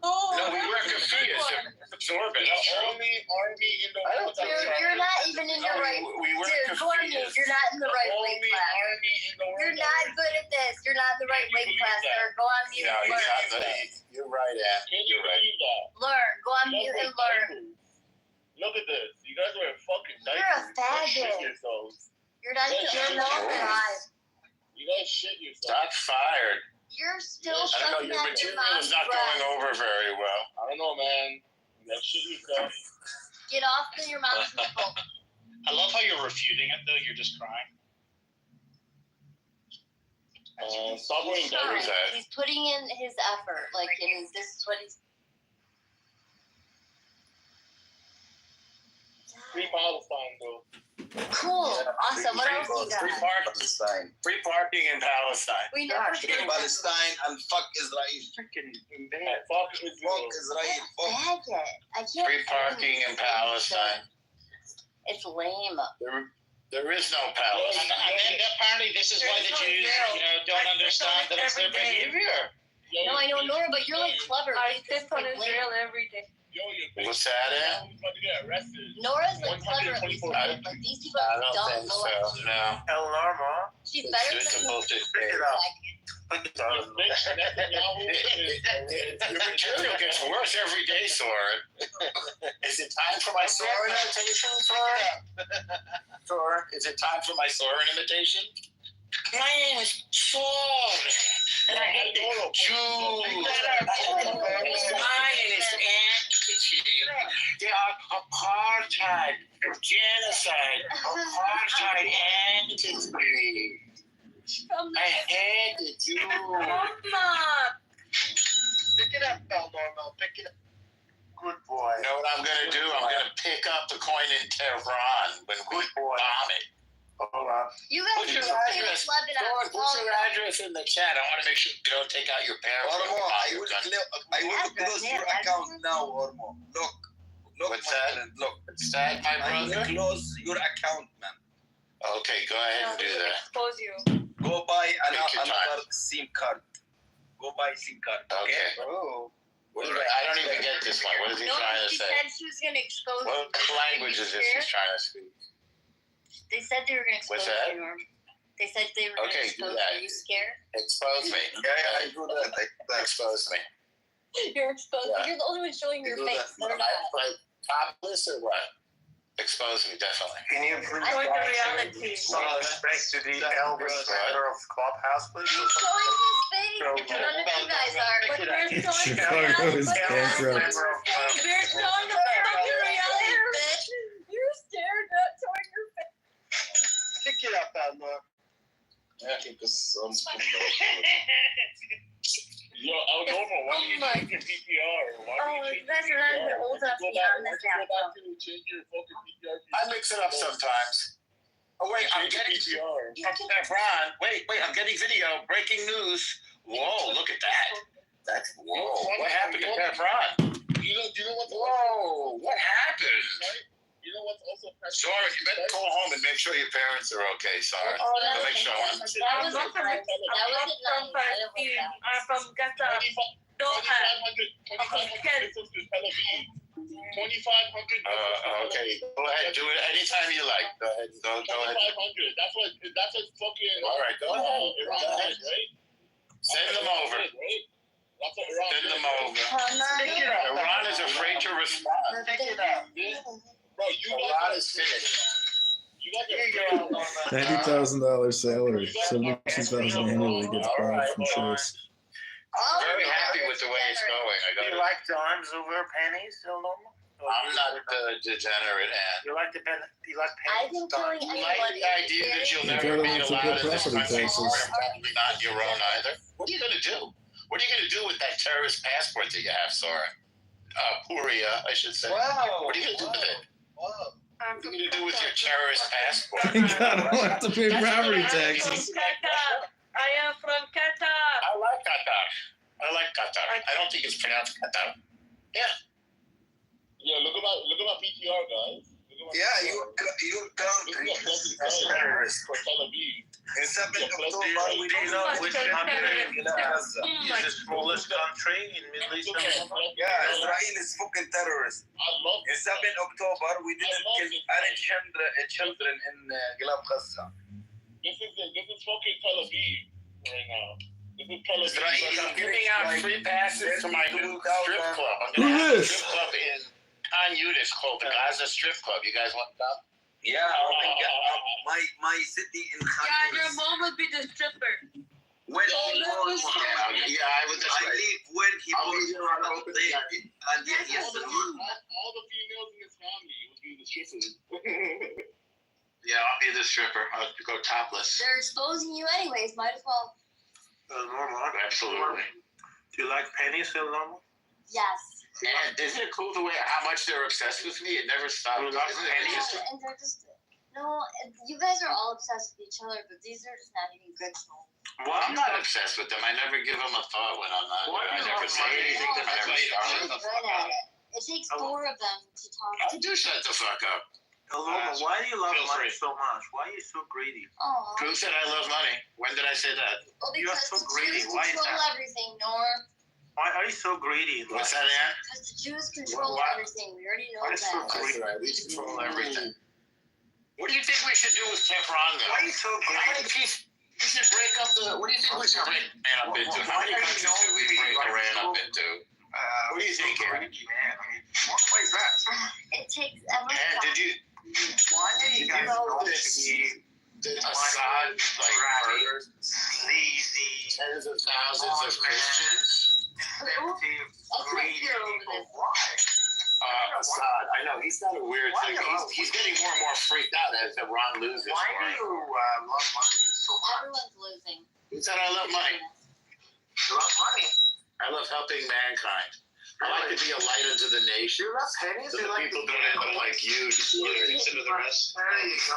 Oh, No, we were confused. Absorb it. The only army in the world that wears diapers. You're not even in your right. We were Dude, go on mute. confused. You're not in the right weight Only class. army in the world. You're not good at this. You're not in the right weight class, sir. Go on mute No, and learn. you're right, Ann. Can you You're right. believe that? Learn. Go on mute and learn. Look at this. You guys wear fucking You're a diapers. faggot. You shit yourselves. You're not even your God. You guys shit yourselves. Shots fired. You're still I don't know. sucking Your on your material mom's is not breath. going over very well. I don't know, man. You guys shit yourself. Get off of your mom's nipple. I love how you're refuting it, though. You're just crying. Stop wearing He's diapers. trying. He's putting in his effort. Like, and this is what he's. Free Palestine, though. Cool. Awesome. What else you Free got? Palestine. Free parking in Palestine. We never Fuck Palestine and fuck Israel. Freaking bad. Fuck Fuck Israel. Fuck. Faggot. I can't. Free parking in Palestine. It's lame. There is no And Palestine. then apparently this is why the Jews, don't understand that it's their behavior. No, I know Nora, but you're like clever. I It's sit on like Israel lame. every day. What's that, Ann? Who's about to get arrested? Nora's like clever at least. 124. Like these people I don't don't think know so. what to do. No. El Norma. She's better It's a than bullshit. Pick it up. Your bitch, Netanyahu, Your material gets worse every day, Soren. Is it time for my Soren imitation, Soren? Soren, is it time for my Soren imitation? My name is Soren, and I hate the Jews. Zionist anti-Jew. They are apartheid, genocide, apartheid anti-Jew. I hate the Jews. Pick it up, El Normo. Pick it up. Good boy. You know what I'm going to do? I'm going to pick up the coin in Tehran when we bomb it. Hold on. You Put guys your are address. Lebanon. Soren, put your address in the chat. I want to make sure you don't take out your parents. Ormo, I will close your account now, Ormo. Look, What's my that? friend, look. What's that, my I will brother? close your account, man. Okay, go ahead and do that. Expose you. Go buy Take your another SIM card. Go buy SIM card. Okay. Oh. I don't even get this one. What is he No, trying to she say? said she was going to expose What you. language is this he's trying to speak? They said they were going to expose What's that? you. Norm. They said they were going to Okay, do expose that. you. Are you scared? Expose me. Yeah, I do that. Expose me. You're exposed. Yeah. You're the only one showing your You do face. that. They're not. Like topless or what? Expose me, definitely. Can you please Join the reality. some respect to the Elvis Predator of Clubhouse, please? He's showing his face. None of you guys are. But we're showing the Chicago is reality. bankrupt. We're showing the fucking reality, bitch. You're scared not showing your face. Pick it up, Alma. Yo, Algoma, why do you change your PPR? Why Oh, do you guys are not even old enough to be on this app. Go back to change your fucking PPR. I mix it up sometimes. Oh wait, I'm getting PPR. Ron. Wait, I'm getting video. Breaking news. Whoa, look at that. That's whoa. What happened to Ron? You know what's Whoa, what happened? You know what's also Sorry, you better go home and make sure your parents are okay. Sorry. Oh, that Make sure. wasn't nice. That wasn't nice. I didn't want that. I'm from Qatar. Doha. 2,500 pesos to Tel Aviv. 2,500. Okay. Go ahead. Do it anytime you like. Go ahead. Go ahead. 2,500. That's a fucking. All right. Go ahead. Iran, right? Send them over. Right? That's what Iran. Send them over. Iran is afraid to respond. Take it out. Bro, Iran is finished. $90,000 salary, $72,000 annually gets barred from shows. I'm very happy with the way it's going. Do you like dimes over pennies, Aloma? I'm not the degenerate and You like pennies? I think killing you anyone like the idea that you'll never be allowed in this country, and probably not your own either. What are you gonna do? What are you gonna do with that terrorist passport that you have, Sora? Puria, I should say. Wow. What are you gonna do with it? Wow. What are you gonna do with your terrorist passport? Thank God I don't have to pay property taxes. I am from Qatar. I like Qatar. I don't think it's pronounced Qatar. Yeah. Yeah, look at my PTR, guys. Yeah, your country is terrorist. For Tel Aviv. In 7 October, we did not which country in Gaza is the smallest country in Middle East. Yeah, Israel is fucking terrorist. In 7 October, we didn't kill any children in Gaza. This is fucking Tel Aviv right now. This is Tel Aviv. I'm giving out free passes to my new strip club. I'm Who gonna have a is? strip club in Khan Yunis called the Gaza Strip Club. You guys want to come? Yeah, my city in Khan Yeah, your mom would be the stripper. When he was Yeah, I would just I leave when he I'll was be there on open day. and yes, All the females in his family would be the strippers. Yeah, I'll be the stripper. I'll go topless. They're exposing you anyways. Might as well. normal. Absolutely. Do you like pennies, Aloma? Yes. And isn't it cool the way how much they're obsessed with me? It never stops. Isn't it interesting? And they're just no. You guys are all obsessed with each other, but these are just not even good souls. Well, I'm not obsessed with them. I never give them a thought when I'm not. I never say anything to them. I never Really start. good at it. It takes 4 of them to talk. I do shut the fuck up. Aloma, why do you love Feel money free. so much? Why are you so greedy? Oh. Who said I love money? When did I say that? Well, You are because so the greedy. Jews Why is control that? everything, Norm. Why are you so greedy? What's that, Ann? Because the Jews control What? everything. We already know Why is so that. greedy? That's right. We control everything. What do you think we should do with Tehran, though? Why are you so How many greedy? pieces? We should break up the. What do you think we should break Iran up into? How many countries should we break Iran up into? What do you think, Aaron? Greedy, man. I mean, why is that? It takes every And did you? Why do you guys know this? Did Assad like murder Lazy, tens of thousands of Christians? effective, greedy people. Why? Assad, I know he's not a weird thing. He's getting more and more freaked out as Iran loses. Why do you love money so much? Everyone's losing. Who said I love money? You love money. I love helping mankind. I like to be a light unto the nation. You love pennies. So You the like people to don't end up like you, just consider the rest. There you go.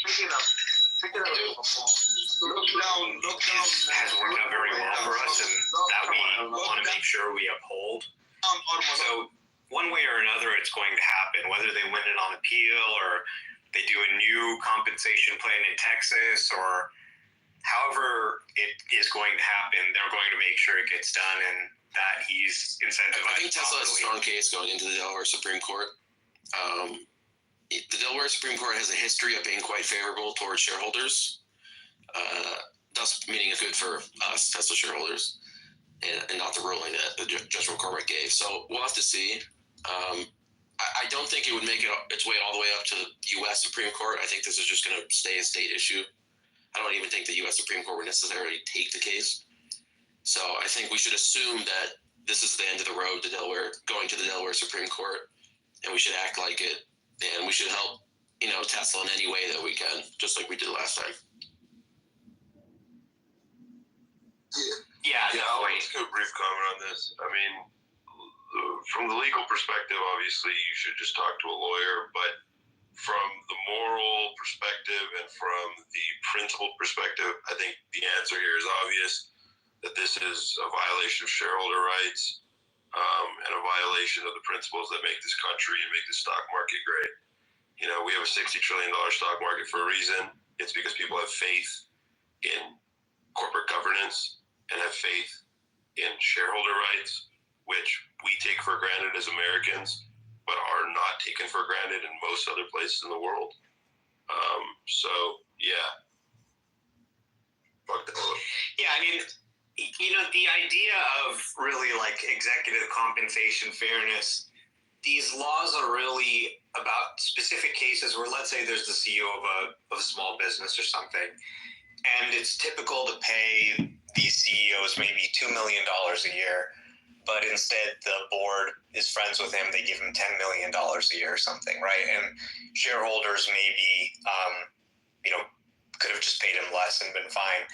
Pick it up. Pick it up. Look down. Look down. Has worked out very well for us, and that we want to make sure we uphold. So one way or another, it's going to happen, whether they win it on appeal or they do a new compensation plan in Texas, or however it is going to happen, they're going to make sure it gets done and that he's incentivized. I think Tesla has a strong case going into the Delaware Supreme Court. The Delaware Supreme Court has a history of being quite favorable towards shareholders, thus meaning it's good for us, Tesla shareholders, and not the ruling that the Judge McCormick gave. So we'll have to see. I don't think it would make its way all the way up to the U.S. Supreme Court. I think this is just going to stay a state issue. I don't even think the U.S. Supreme Court would necessarily take the case. So I think we should assume that this is the end of the road to Delaware, going to the Delaware Supreme Court, and we should act like it, and we should help, Tesla in any way that we can, just like we did last time. Yeah, I'll just give a brief comment on this. I mean, from the legal perspective, obviously, you should just talk to a lawyer, but from the moral perspective and from the principled perspective, I think the answer here is obvious, that this is a violation of shareholder rights and a violation of the principles that make this country and make the stock market great. We have a $60 trillion stock market for a reason. It's because people have faith in corporate governance and have faith in shareholder rights, which we take for granted as Americans, but are not taken for granted in most other places in the world. Fuck that. Yeah, I mean, the idea of really like executive compensation fairness, these laws are really about specific cases where, let's say, there's the CEO of a small business or something, and it's typical to pay these CEOs maybe $2 million a year, but instead the board is friends with him, they give him $10 million a year or something, right? And shareholders maybe, could have just paid him less and been fine.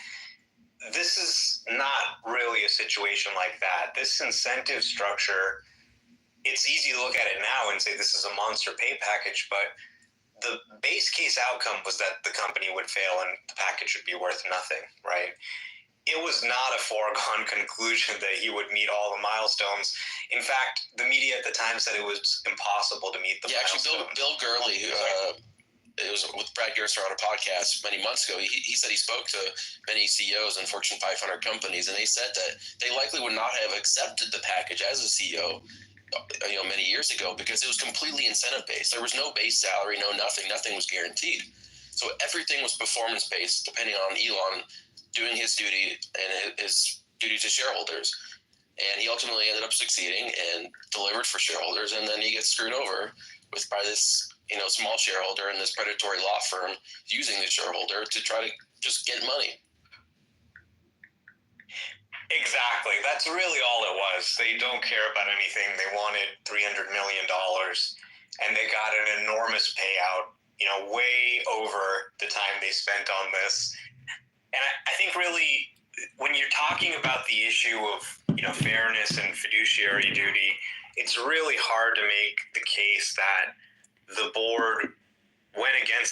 This is not really a situation like that. This incentive structure, it's easy to look at it now and say this is a monster pay package, but the base case outcome was that the company would fail and the package would be worth nothing, right? It was not a foregone conclusion that he would meet all the milestones. In fact, the media at the time said it was impossible to meet the milestones. Actually, Bill Gurley, it was with Brad Gerster on a podcast many months ago. He said he spoke to many CEOs in Fortune 500 companies, and they said that they likely would not have accepted the package as a CEO, many years ago, because it was completely incentive based. There was no base salary, nothing was guaranteed. So everything was performance based, depending on Elon doing his duty and his duty to shareholders. And he ultimately ended up succeeding and delivered for shareholders, and then he gets screwed over by this small shareholder and this predatory law firm using the shareholder to try to just get money. Exactly. That's really all it was. They don't care about anything. They wanted $300 million, and they got an enormous payout, way over the time they spent on this. And I think really, when you're talking about the issue of, fairness and fiduciary duty, it's really hard to make the case that the board went against